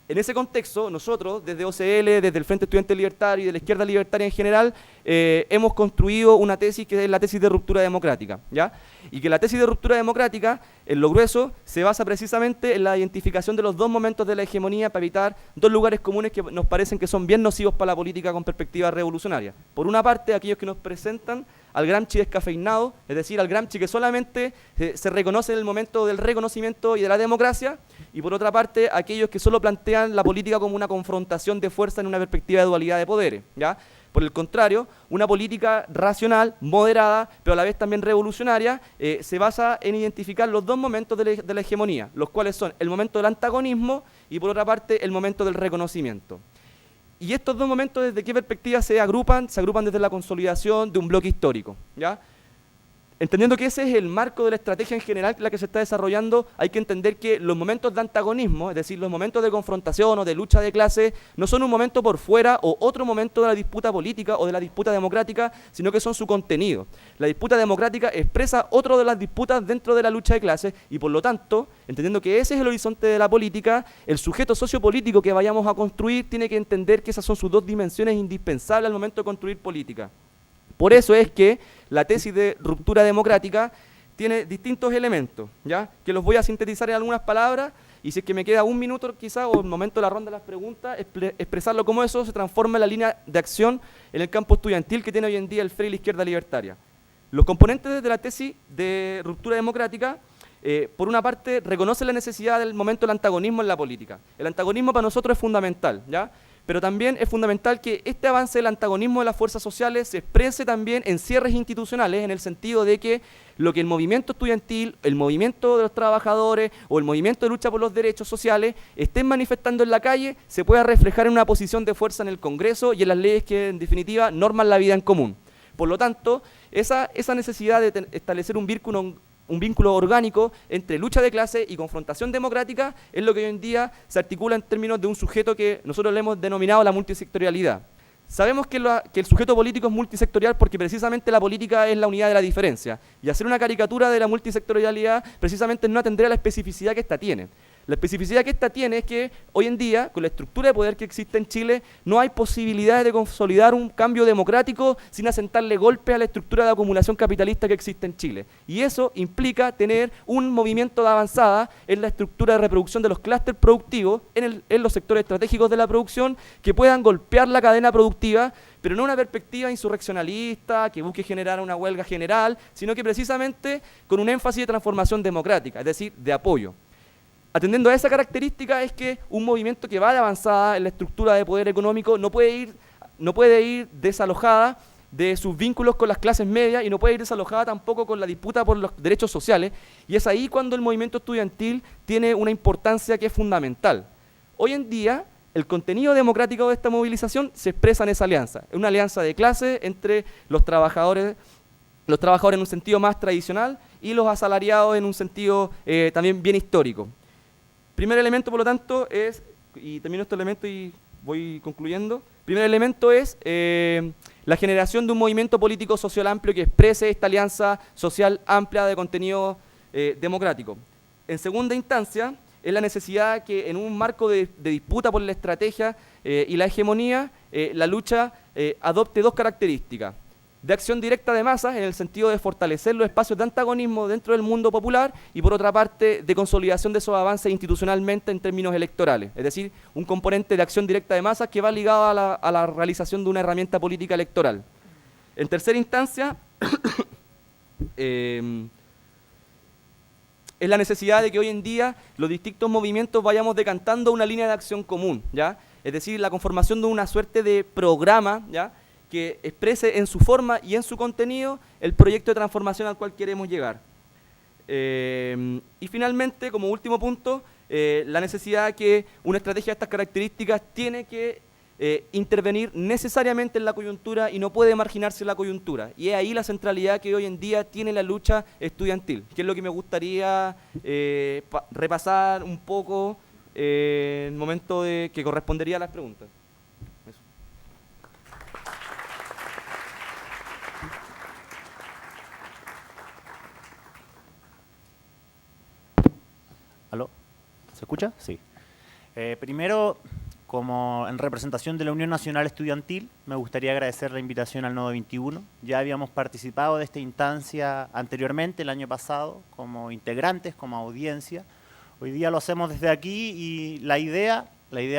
En ese contexto, nosotros, desde OCL, desde el Frente Estudiante Libertario y de la izquierda libertaria en general, hemos construido una tesis que es la tesis de ruptura democrática, ¿ya? Y que la tesis de ruptura democrática, en lo grueso, se basa precisamente en la identificación de los dos momentos de la hegemonía para evitar dos lugares comunes que nos parecen que son bien nocivos para la política con perspectiva revolucionaria. Por una parte, aquellos que nos presentan al Gramsci descafeinado, es decir, al Gramsci que solamente se reconoce en el momento del reconocimiento y de la democracia, y por otra parte, aquellos que solo plantean la política como una confrontación de fuerza en una perspectiva de dualidad de poderes, ¿ya? Por el contrario, una política racional, moderada, pero a la vez también revolucionaria, se basa en identificar los dos momentos de la hegemonía, los cuales son el momento del antagonismo y por otra parte el momento del reconocimiento. Y estos dos momentos, ¿desde qué perspectiva se agrupan? Se agrupan desde la consolidación de un bloque histórico, ¿ya? Entendiendo que ese es el marco de la estrategia en general la que se está desarrollando, hay que entender que los momentos de antagonismo, es decir, los momentos de confrontación o de lucha de clase, no son un momento por fuera o otro momento de la disputa política o de la disputa democrática, sino que son su contenido. La disputa democrática expresa otro de las disputas dentro de la lucha de clases y por lo tanto, entendiendo que ese es el horizonte de la política, el sujeto sociopolítico que vayamos a construir tiene que entender que esas son sus dos dimensiones indispensables al momento de construir política. Por eso es que la tesis de ruptura democrática tiene distintos elementos, ¿ya?, que los voy a sintetizar en algunas palabras y si es que me queda un minuto quizá o el momento de la ronda de las preguntas, expresarlo como eso se transforma en la línea de acción en el campo estudiantil que tiene hoy en día el FRE y la izquierda libertaria. Los componentes de la tesis de ruptura democrática, por una parte, reconocen la necesidad del momento del antagonismo en la política. El antagonismo para nosotros es fundamental, ¿ya?, pero también es fundamental que este avance del antagonismo de las fuerzas sociales se exprese también en cierres institucionales, en el sentido de que lo que el movimiento estudiantil, el movimiento de los trabajadores o el movimiento de lucha por los derechos sociales estén manifestando en la calle se pueda reflejar en una posición de fuerza en el Congreso y en las leyes que en definitiva norman la vida en común. Por lo tanto, esa necesidad de establecer un vínculo orgánico entre lucha de clase y confrontación democrática es lo que hoy en día se articula en términos de un sujeto que nosotros le hemos denominado la multisectorialidad. Sabemos que el sujeto político es multisectorial porque precisamente la política es la unidad de la diferencia y hacer una caricatura de la multisectorialidad precisamente no atendría a la especificidad que ésta tiene. La especificidad que esta tiene es que hoy en día, con la estructura de poder que existe en Chile, no hay posibilidades de consolidar un cambio democrático sin asentarle golpe a la estructura de acumulación capitalista que existe en Chile. Y eso implica tener un movimiento de avanzada en la estructura de reproducción de los clústeres productivos en los sectores estratégicos de la producción que puedan golpear la cadena productiva, pero no una perspectiva insurreccionalista que busque generar una huelga general, sino que precisamente con un énfasis de transformación democrática, es decir, de apoyo. Atendiendo a esa característica es que un movimiento que va de avanzada en la estructura de poder económico no puede ir desalojada de sus vínculos con las clases medias y no puede ir desalojada tampoco con la disputa por los derechos sociales, y es ahí cuando el movimiento estudiantil tiene una importancia que es fundamental. Hoy en día, el contenido democrático de esta movilización se expresa en esa alianza, en una alianza de clase entre los trabajadores en un sentido más tradicional y los asalariados en un sentido también bien histórico. Primer elemento, por lo tanto, es, y termino este elemento y voy concluyendo. Primer elemento es la generación de un movimiento político social amplio que exprese esta alianza social amplia de contenido democrático. En segunda instancia, es la necesidad que en un marco de disputa por la estrategia y la hegemonía, la lucha adopte dos características: de acción directa de masas, en el sentido de fortalecer los espacios de antagonismo dentro del mundo popular, y por otra parte, de consolidación de esos avances institucionalmente en términos electorales. Es decir, un componente de acción directa de masas que va ligado a la realización de una herramienta política electoral. En tercera instancia, es la necesidad de que hoy en día los distintos movimientos vayamos decantando una línea de acción común, ¿ya? Es decir, la conformación de una suerte de programa, ¿ya?, que exprese en su forma y en su contenido el proyecto de transformación al cual queremos llegar. Y finalmente, como último punto, la necesidad de que una estrategia de estas características tiene que intervenir necesariamente en la coyuntura y no puede marginarse la coyuntura. Y es ahí la centralidad que hoy en día tiene la lucha estudiantil, que es lo que me gustaría repasar un poco en el momento que correspondería a las preguntas. Eso. ¿Aló? ¿Se escucha? Sí. Primero, como en representación de la Unión Nacional Estudiantil, me gustaría agradecer la invitación al Nodo 21. Ya habíamos participado de esta instancia anteriormente, el año pasado, como integrantes, como audiencia. Hoy día lo hacemos desde aquí y la idea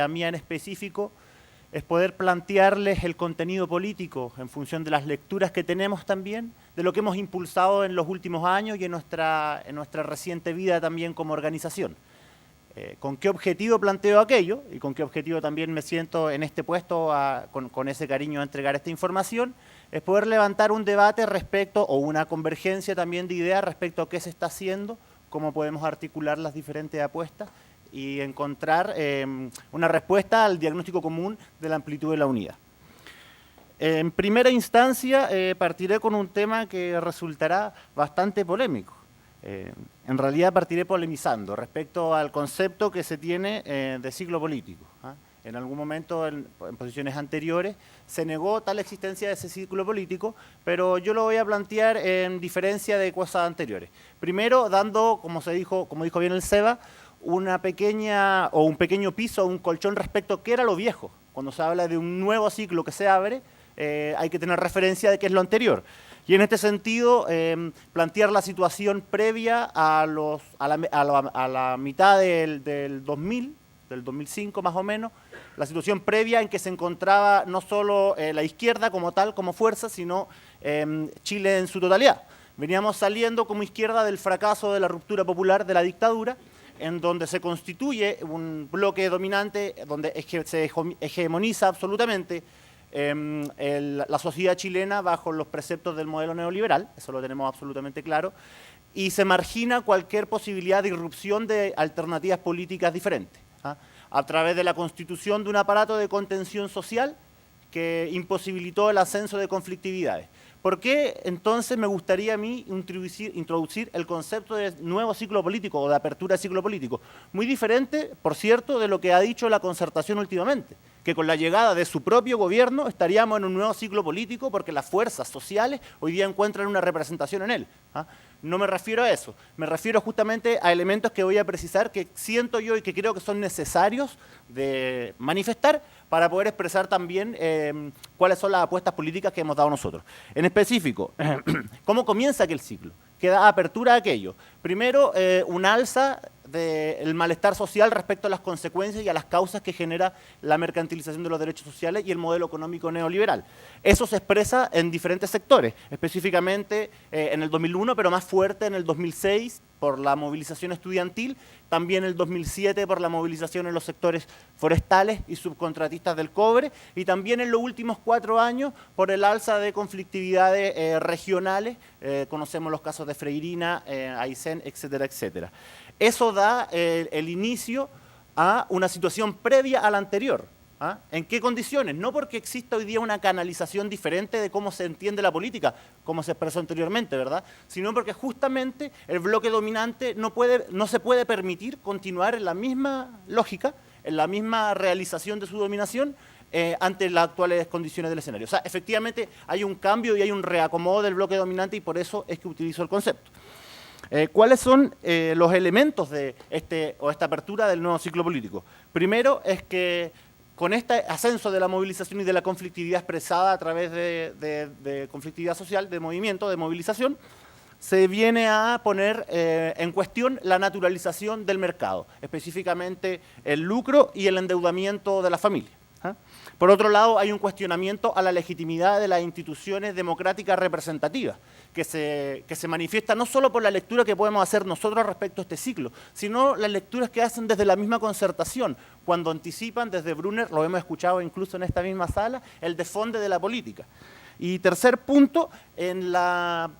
mía en específico, es poder plantearles el contenido político en función de las lecturas que tenemos también, de lo que hemos impulsado en los últimos años y en nuestra reciente vida también como organización. ¿Con qué objetivo planteo aquello? Y con qué objetivo también me siento en este puesto con ese cariño a entregar esta información, es poder levantar un debate respecto, o una convergencia también de ideas respecto a qué se está haciendo, cómo podemos articular las diferentes apuestas y encontrar una respuesta al diagnóstico común de la amplitud de la unidad. En primera instancia, partiré con un tema que resultará bastante polémico. En realidad partiré polemizando respecto al concepto que se tiene de ciclo político. En algún momento, en posiciones anteriores, se negó tal existencia de ese ciclo político, pero yo lo voy a plantear en diferencia de cosas anteriores. Primero, dando, como dijo bien el Seba, un pequeño piso, un colchón respecto a qué era lo viejo. Cuando se habla de un nuevo ciclo que se abre, hay que tener referencia de qué es lo anterior. Y en este sentido, plantear la situación previa a la mitad del 2000, del 2005 más o menos, la situación previa en que se encontraba no solo la izquierda como tal, como fuerza, sino Chile en su totalidad. Veníamos saliendo como izquierda del fracaso de la ruptura popular de la dictadura, en donde se constituye un bloque dominante, donde se hegemoniza absolutamente la sociedad chilena bajo los preceptos del modelo neoliberal, eso lo tenemos absolutamente claro, y se margina cualquier posibilidad de irrupción de alternativas políticas diferentes, a través de la constitución de un aparato de contención social que imposibilitó el ascenso de conflictividades. ¿Por qué entonces me gustaría a mí introducir el concepto de nuevo ciclo político o de apertura de ciclo político? Muy diferente, por cierto, de lo que ha dicho la Concertación últimamente, que con la llegada de su propio gobierno estaríamos en un nuevo ciclo político porque las fuerzas sociales hoy día encuentran una representación en él. No me refiero a eso, me refiero justamente a elementos que voy a precisar que siento yo y que creo que son necesarios de manifestar para poder expresar también cuáles son las apuestas políticas que hemos dado nosotros. En específico, ¿cómo comienza aquel ciclo? Que da apertura a aquello. Primero, un alza del malestar social respecto a las consecuencias y a las causas que genera la mercantilización de los derechos sociales y el modelo económico neoliberal. Eso se expresa en diferentes sectores, específicamente en el 2001, pero más fuerte en el 2006 por la movilización estudiantil, también en el 2007 por la movilización en los sectores forestales y subcontratistas del cobre, y también en los últimos 4 años por el alza de conflictividades regionales, conocemos los casos de Freirina, Aysén, etcétera, etcétera. Eso da el inicio a una situación previa a la anterior. ¿En qué condiciones? No porque exista hoy día una canalización diferente de cómo se entiende la política, como se expresó anteriormente, ¿verdad? Sino porque justamente el bloque dominante no se puede permitir continuar en la misma lógica en la misma realización de su dominación ante las actuales condiciones del escenario. O sea, efectivamente hay un cambio y hay un reacomodo del bloque dominante y por eso es que utilizo el concepto. ¿Cuáles son los elementos de esta apertura del nuevo ciclo político? Primero es que con este ascenso de la movilización y de la conflictividad expresada a través de conflictividad social, de movimiento, de movilización, se viene a poner en cuestión la naturalización del mercado, específicamente el lucro y el endeudamiento de la familia. Por otro lado, hay un cuestionamiento a la legitimidad de las instituciones democráticas representativas, que se manifiesta no solo por la lectura que podemos hacer nosotros respecto a este ciclo, sino las lecturas que hacen desde la misma concertación, cuando anticipan desde Brunner, lo hemos escuchado incluso en esta misma sala, el desfonde de la política. Y tercer punto, en la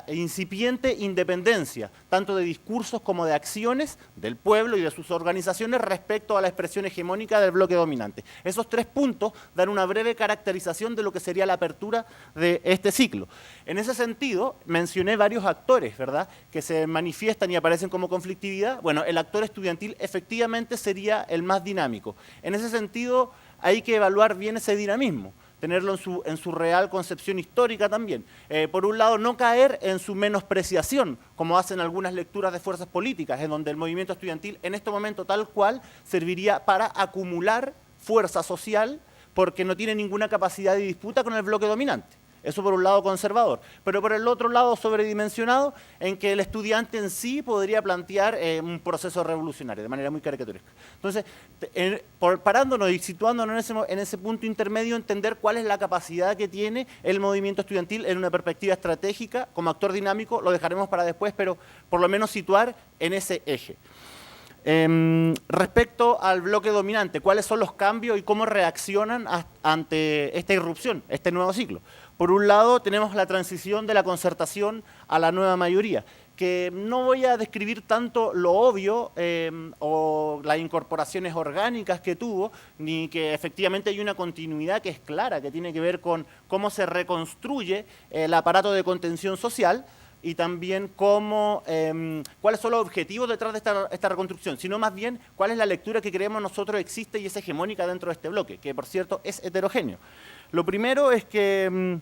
incipiente independencia, tanto de discursos como de acciones del pueblo y de sus organizaciones respecto a la expresión hegemónica del bloque dominante. Esos 3 puntos dan una breve caracterización de lo que sería la apertura de este ciclo. En ese sentido, mencioné varios actores, ¿verdad?, que se manifiestan y aparecen como conflictividad. Bueno, el actor estudiantil efectivamente sería el más dinámico. En ese sentido, hay que evaluar bien ese dinamismo, tenerlo en su real concepción histórica también. Por un lado, no caer en su menospreciación, como hacen algunas lecturas de fuerzas políticas, en donde el movimiento estudiantil en este momento tal cual serviría para acumular fuerza social porque no tiene ninguna capacidad de disputa con el bloque dominante. Eso por un lado conservador, pero por el otro lado sobredimensionado, en que el estudiante en sí podría plantear un proceso revolucionario de manera muy caricaturesca. Entonces, parándonos y situándonos en ese punto intermedio, entender cuál es la capacidad que tiene el movimiento estudiantil en una perspectiva estratégica, como actor dinámico, lo dejaremos para después, pero por lo menos situar en ese eje. Respecto al bloque dominante, ¿cuáles son los cambios y cómo reaccionan ante esta irrupción, este nuevo ciclo? Por un lado, tenemos la transición de la concertación a la nueva mayoría, que no voy a describir tanto lo obvio o las incorporaciones orgánicas que tuvo, ni que efectivamente hay una continuidad que es clara, que tiene que ver con cómo se reconstruye el aparato de contención social, y también cuáles son los objetivos detrás de esta reconstrucción, sino más bien cuál es la lectura que creemos nosotros existe y es hegemónica dentro de este bloque, que por cierto es heterogéneo. Lo primero es que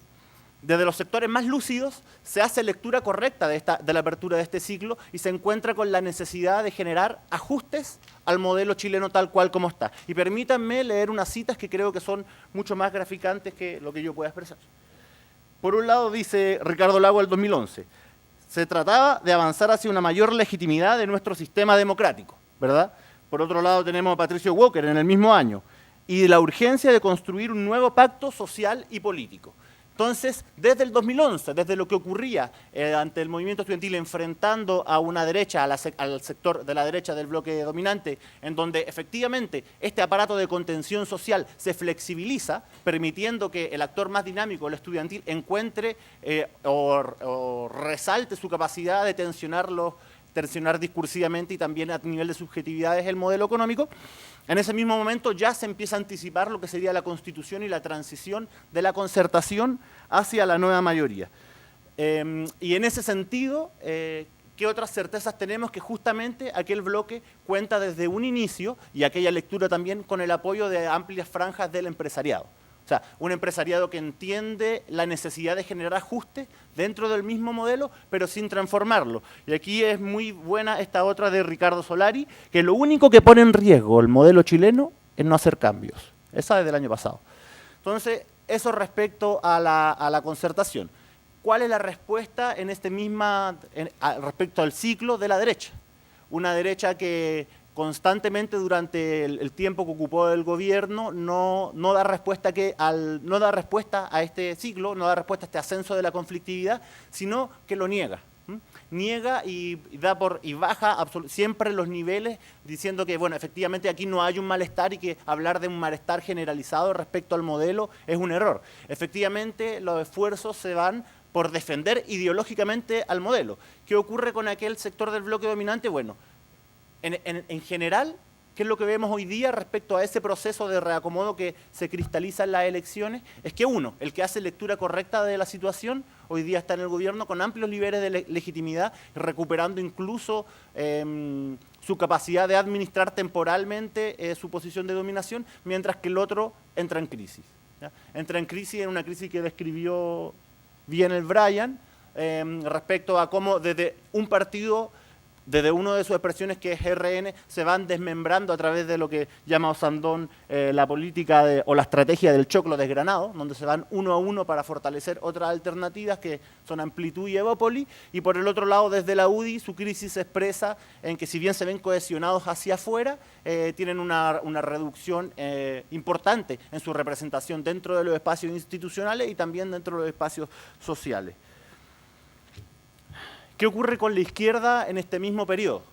desde los sectores más lúcidos se hace lectura correcta de la apertura de este ciclo y se encuentra con la necesidad de generar ajustes al modelo chileno tal cual como está. Y permítanme leer unas citas que creo que son mucho más graficantes que lo que yo pueda expresar. Por un lado dice Ricardo Lago del 2011, se trataba de avanzar hacia una mayor legitimidad de nuestro sistema democrático, ¿verdad? Por otro lado tenemos a Patricio Walker en el mismo año, y de la urgencia de construir un nuevo pacto social y político. Entonces, desde el 2011, desde lo que ocurría ante el movimiento estudiantil enfrentando a una derecha, al sector de la derecha del bloque dominante, en donde efectivamente este aparato de contención social se flexibiliza, permitiendo que el actor más dinámico, el estudiantil, encuentre o resalte su capacidad de tensionar discursivamente y también a nivel de subjetividades el modelo económico. En ese mismo momento ya se empieza a anticipar lo que sería la constitución y la transición de la concertación hacia la nueva mayoría. Y en ese sentido, ¿qué otras certezas tenemos? Que justamente aquel bloque cuenta desde un inicio, y aquella lectura también, con el apoyo de amplias franjas del empresariado. O sea, un empresariado que entiende la necesidad de generar ajustes dentro del mismo modelo, pero sin transformarlo. Y aquí es muy buena esta otra de Ricardo Solari, que lo único que pone en riesgo el modelo chileno es no hacer cambios. Esa es del año pasado. Entonces, eso respecto a la concertación. ¿Cuál es la respuesta en respecto al ciclo de la derecha? Una derecha que constantemente durante el tiempo que ocupó el gobierno no da respuesta a este ciclo, no da respuesta a este ascenso de la conflictividad, sino que lo niega. Niega y baja siempre los niveles, diciendo que bueno, efectivamente aquí no hay un malestar y que hablar de un malestar generalizado respecto al modelo es un error. Efectivamente, los esfuerzos se van por defender ideológicamente al modelo. ¿Qué ocurre con aquel sector del bloque dominante? Bueno, en general, ¿qué es lo que vemos hoy día respecto a ese proceso de reacomodo que se cristaliza en las elecciones? Es que uno, el que hace lectura correcta de la situación, hoy día está en el gobierno con amplios niveles de legitimidad, recuperando incluso su capacidad de administrar temporalmente su posición de dominación, mientras que el otro entra en crisis. ¿Ya? Entra en crisis, en una crisis que describió bien el Brian, respecto a cómo desde un partido, desde una de sus expresiones que es RN, se van desmembrando a través de lo que llama Osandón la política o la estrategia del choclo desgranado, donde se van uno a uno para fortalecer otras alternativas que son Amplitud y Evópoli, y por el otro lado desde la UDI su crisis se expresa en que si bien se ven cohesionados hacia afuera, tienen una reducción importante en su representación dentro de los espacios institucionales y también dentro de los espacios sociales. ¿Qué ocurre con la izquierda en este mismo periodo?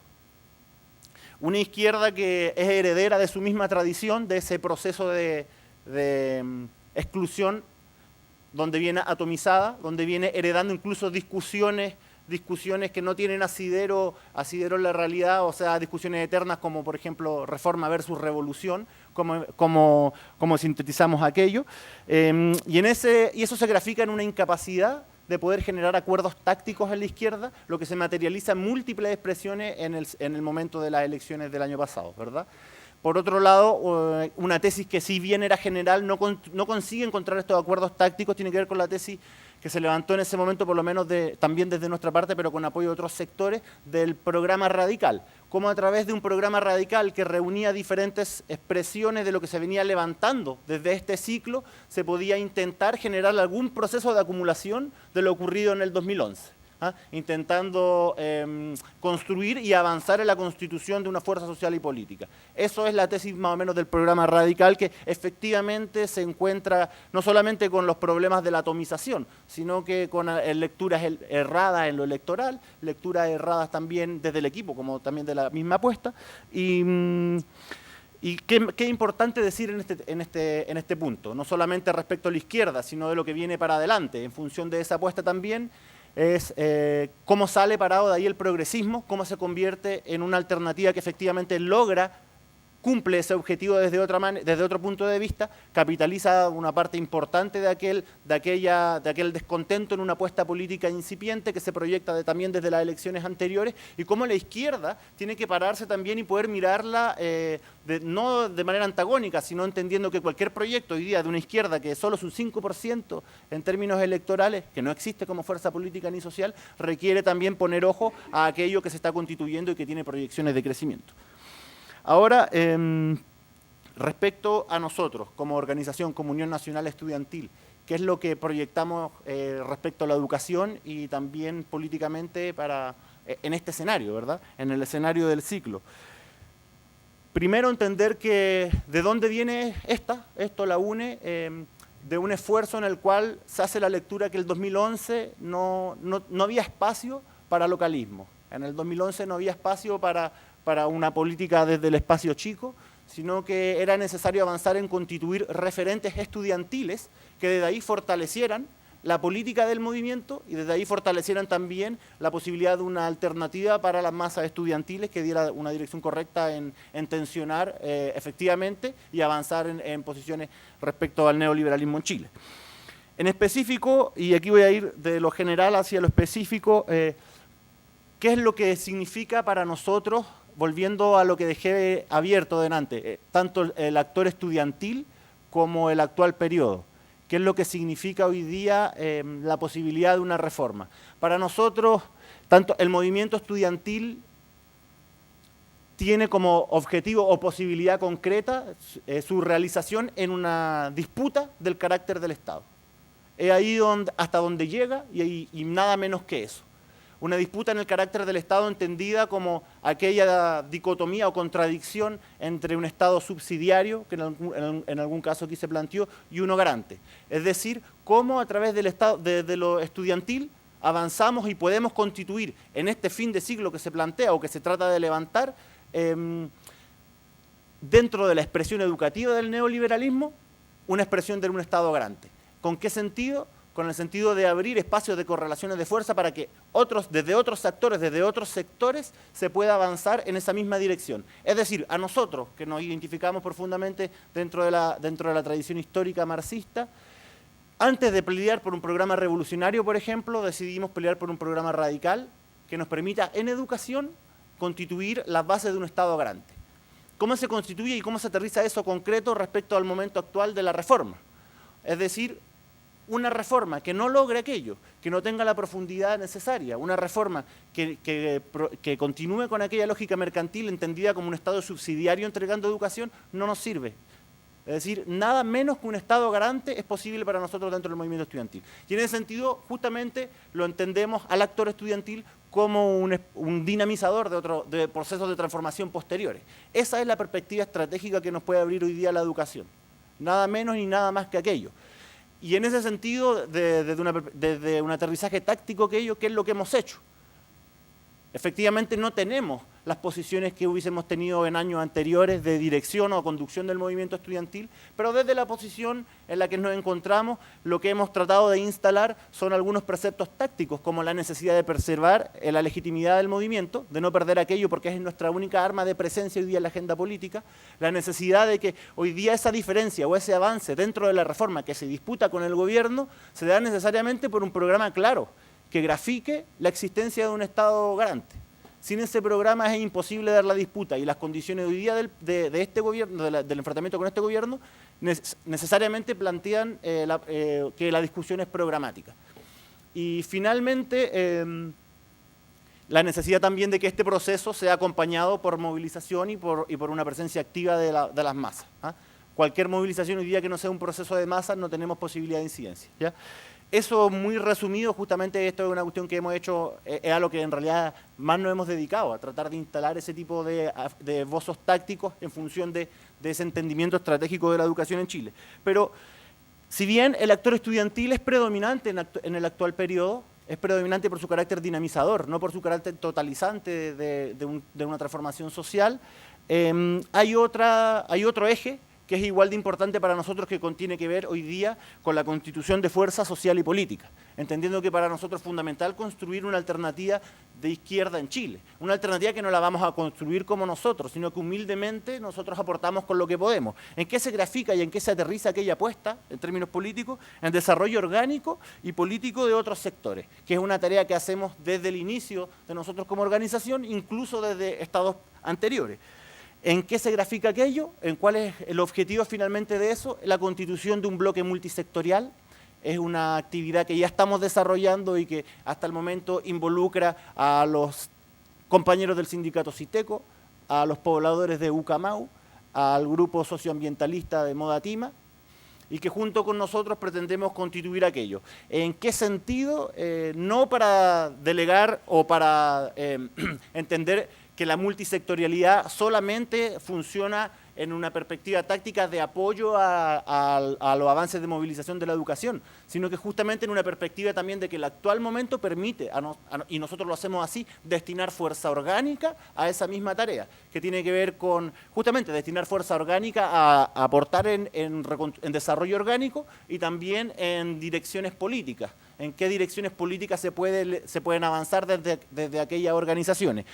Una izquierda que es heredera de su misma tradición, de ese proceso de exclusión, donde viene atomizada, donde viene heredando incluso discusiones que no tienen asidero en la realidad, o sea, discusiones eternas como, por ejemplo, reforma versus revolución, como sintetizamos aquello. Y eso se grafica en una incapacidad de poder generar acuerdos tácticos en la izquierda, lo que se materializa en múltiples expresiones en el momento de las elecciones del año pasado, ¿verdad? Por otro lado, una tesis que si bien era general, no consigue encontrar estos acuerdos tácticos, tiene que ver con la tesis que se levantó en ese momento, por lo menos también desde nuestra parte, pero con apoyo de otros sectores, del programa radical. Cómo a través de un programa radical que reunía diferentes expresiones de lo que se venía levantando desde este ciclo, se podía intentar generar algún proceso de acumulación de lo ocurrido en el 2011. Intentando construir y avanzar en la constitución de una fuerza social y política. Eso es la tesis más o menos del programa radical, que efectivamente se encuentra no solamente con los problemas de la atomización, sino que con lecturas erradas en lo electoral, lecturas erradas también desde el equipo, como también de la misma apuesta. Y qué importante decir en este punto, no solamente respecto a la izquierda, sino de lo que viene para adelante, en función de esa apuesta también, es cómo sale parado de ahí el progresismo, cómo se convierte en una alternativa que efectivamente cumple ese objetivo desde otro punto de vista, capitaliza una parte importante de aquel descontento en una apuesta política incipiente que se proyecta también desde las elecciones anteriores, y cómo la izquierda tiene que pararse también y poder mirarla no de manera antagónica, sino entendiendo que cualquier proyecto hoy día de una izquierda que solo es un 5% en términos electorales, que no existe como fuerza política ni social, requiere también poner ojo a aquello que se está constituyendo y que tiene proyecciones de crecimiento. Ahora, respecto a nosotros, como organización, como Unión Nacional Estudiantil, ¿qué es lo que proyectamos respecto a la educación y también políticamente en este escenario, ¿verdad? En el escenario del ciclo. Primero, entender que de dónde viene esto la une, de un esfuerzo en el cual se hace la lectura que el 2011 no había espacio para localismo. En el 2011 no había espacio para una política desde el espacio chico, sino que era necesario avanzar en constituir referentes estudiantiles que desde ahí fortalecieran la política del movimiento y desde ahí fortalecieran también la posibilidad de una alternativa para las masas estudiantiles que diera una dirección correcta en tensionar efectivamente y avanzar en posiciones respecto al neoliberalismo en Chile. En específico, y aquí voy a ir de lo general hacia lo específico, ¿qué es lo que significa para nosotros, volviendo a lo que dejé abierto delante, tanto el actor estudiantil como el actual periodo? ¿Qué es lo que significa hoy día la posibilidad de una reforma? Para nosotros, tanto el movimiento estudiantil tiene como objetivo o posibilidad concreta su realización en una disputa del carácter del Estado. Es ahí hasta donde llega y nada menos que eso. Una disputa en el carácter del Estado entendida como aquella dicotomía o contradicción entre un Estado subsidiario, que en algún caso aquí se planteó, y uno garante. Es decir, cómo a través del Estado, de lo estudiantil, avanzamos y podemos constituir en este fin de siglo que se plantea o que se trata de levantar, dentro de la expresión educativa del neoliberalismo, una expresión de un Estado garante. ¿Con qué sentido? Con el sentido de abrir espacios de correlaciones de fuerza para que desde otros actores, desde otros sectores, se pueda avanzar en esa misma dirección. Es decir, a nosotros, que nos identificamos profundamente dentro de la tradición histórica marxista, antes de pelear por un programa revolucionario, por ejemplo, decidimos pelear por un programa radical que nos permita en educación constituir las bases de un Estado garante. ¿Cómo se constituye y cómo se aterriza eso concreto respecto al momento actual de la reforma? Es decir, una reforma que no logre aquello, que no tenga la profundidad necesaria, una reforma que continúe con aquella lógica mercantil entendida como un Estado subsidiario entregando educación, no nos sirve. Es decir, nada menos que un Estado garante es posible para nosotros dentro del movimiento estudiantil. Y en ese sentido, justamente, lo entendemos al actor estudiantil como un dinamizador de procesos de transformación posteriores. Esa es la perspectiva estratégica que nos puede abrir hoy día la educación. Nada menos ni nada más que aquello. Y en ese sentido, desde un aterrizaje táctico ¿qué es lo que hemos hecho? Efectivamente no tenemos las posiciones que hubiésemos tenido en años anteriores de dirección o conducción del movimiento estudiantil, pero desde la posición en la que nos encontramos, lo que hemos tratado de instalar son algunos preceptos tácticos, como la necesidad de preservar la legitimidad del movimiento, de no perder aquello porque es nuestra única arma de presencia hoy día en la agenda política, la necesidad de que hoy día esa diferencia o ese avance dentro de la reforma que se disputa con el gobierno se da necesariamente por un programa claro, que grafique la existencia de un Estado garante. Sin ese programa es imposible dar la disputa y las condiciones hoy día de este gobierno, del enfrentamiento con este gobierno, necesariamente plantean que la discusión es programática. Y finalmente, la necesidad también de que este proceso sea acompañado por movilización y por una presencia activa de las masas. Cualquier movilización hoy día que no sea un proceso de masas no tenemos posibilidad de incidencia, ¿ya? Eso muy resumido, justamente esto es una cuestión que hemos hecho, es a lo que en realidad más nos hemos dedicado, a tratar de instalar ese tipo de esbozos tácticos en función de ese entendimiento estratégico de la educación en Chile. Pero si bien el actor estudiantil es predominante en el actual periodo, es predominante por su carácter dinamizador, no por su carácter totalizante de una transformación social, hay otro eje que es igual de importante para nosotros, que tiene que ver hoy día con la constitución de fuerza social y política, entendiendo que para nosotros es fundamental construir una alternativa de izquierda en Chile, una alternativa que no la vamos a construir como nosotros, sino que humildemente nosotros aportamos con lo que podemos. ¿En qué se grafica y en qué se aterriza aquella apuesta, en términos políticos? En desarrollo orgánico y político de otros sectores, que es una tarea que hacemos desde el inicio de nosotros como organización, incluso desde estados anteriores. ¿En qué se grafica aquello? ¿En cuál es el objetivo finalmente de eso? La constitución de un bloque multisectorial. Es una actividad que ya estamos desarrollando y que hasta el momento involucra a los compañeros del sindicato Citeco, a los pobladores de Ucamau, al grupo socioambientalista de Modatima, y que junto con nosotros pretendemos constituir aquello. ¿En qué sentido? No para delegar o para entender que la multisectorialidad solamente funciona en una perspectiva táctica de apoyo a los avances de movilización de la educación, sino que justamente en una perspectiva también de que el actual momento permite, y nosotros lo hacemos así, destinar fuerza orgánica a esa misma tarea, que tiene que ver con justamente destinar fuerza orgánica a aportar en desarrollo orgánico y también en direcciones políticas. ¿En qué direcciones políticas se pueden avanzar desde aquellas organizaciones?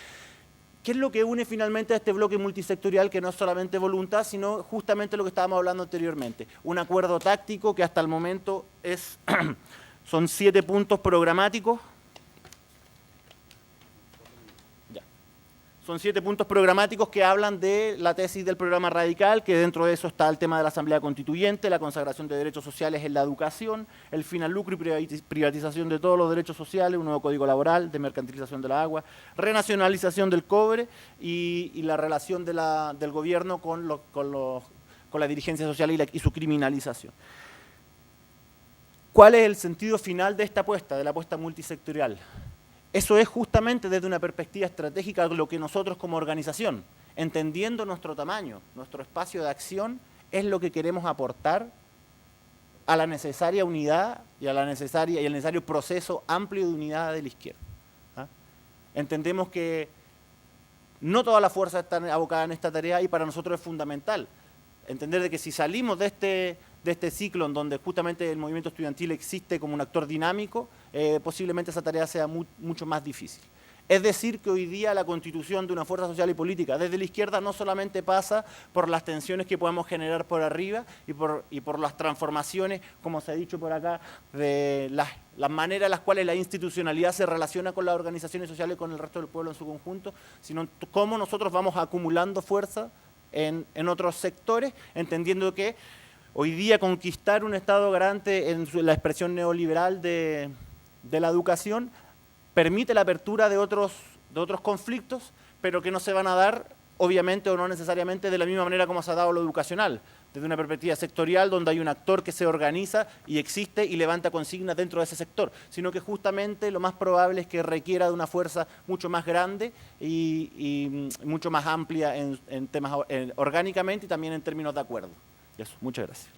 ¿Qué es lo que une finalmente a este bloque multisectorial, que no es solamente voluntad, sino justamente lo que estábamos hablando anteriormente? Un acuerdo táctico que hasta el momento son 7 puntos programáticos. Son 7 puntos programáticos que hablan de la tesis del programa radical, que dentro de eso está el tema de la Asamblea Constituyente, la consagración de derechos sociales en la educación, el fin al lucro y privatización de todos los derechos sociales, un nuevo código laboral, desmercantilización de la agua, renacionalización del cobre y la relación del gobierno con la dirigencia social y su criminalización. ¿Cuál es el sentido final de esta apuesta, de la apuesta multisectorial? Eso es justamente desde una perspectiva estratégica lo que nosotros como organización, entendiendo nuestro tamaño, nuestro espacio de acción, es lo que queremos aportar a la necesaria unidad y el necesario proceso amplio de unidad de la izquierda. Entendemos que no todas las fuerzas están abocadas en esta tarea y para nosotros es fundamental entender de que si salimos de este ciclo en donde justamente el movimiento estudiantil existe como un actor dinámico, posiblemente esa tarea sea mucho más difícil. Es decir, que hoy día la constitución de una fuerza social y política desde la izquierda no solamente pasa por las tensiones que podemos generar por arriba y por las transformaciones, como se ha dicho por acá, de las maneras en las cuales la institucionalidad se relaciona con las organizaciones sociales y con el resto del pueblo en su conjunto, sino cómo nosotros vamos acumulando fuerza en otros sectores, entendiendo que hoy día conquistar un Estado garante en la expresión neoliberal de la educación permite la apertura de otros conflictos, pero que no se van a dar, obviamente o no necesariamente, de la misma manera como se ha dado lo educacional, desde una perspectiva sectorial donde hay un actor que se organiza y existe y levanta consignas dentro de ese sector, sino que justamente lo más probable es que requiera de una fuerza mucho más grande y mucho más amplia en temas orgánicamente y también en términos de acuerdo. Eso, muchas gracias.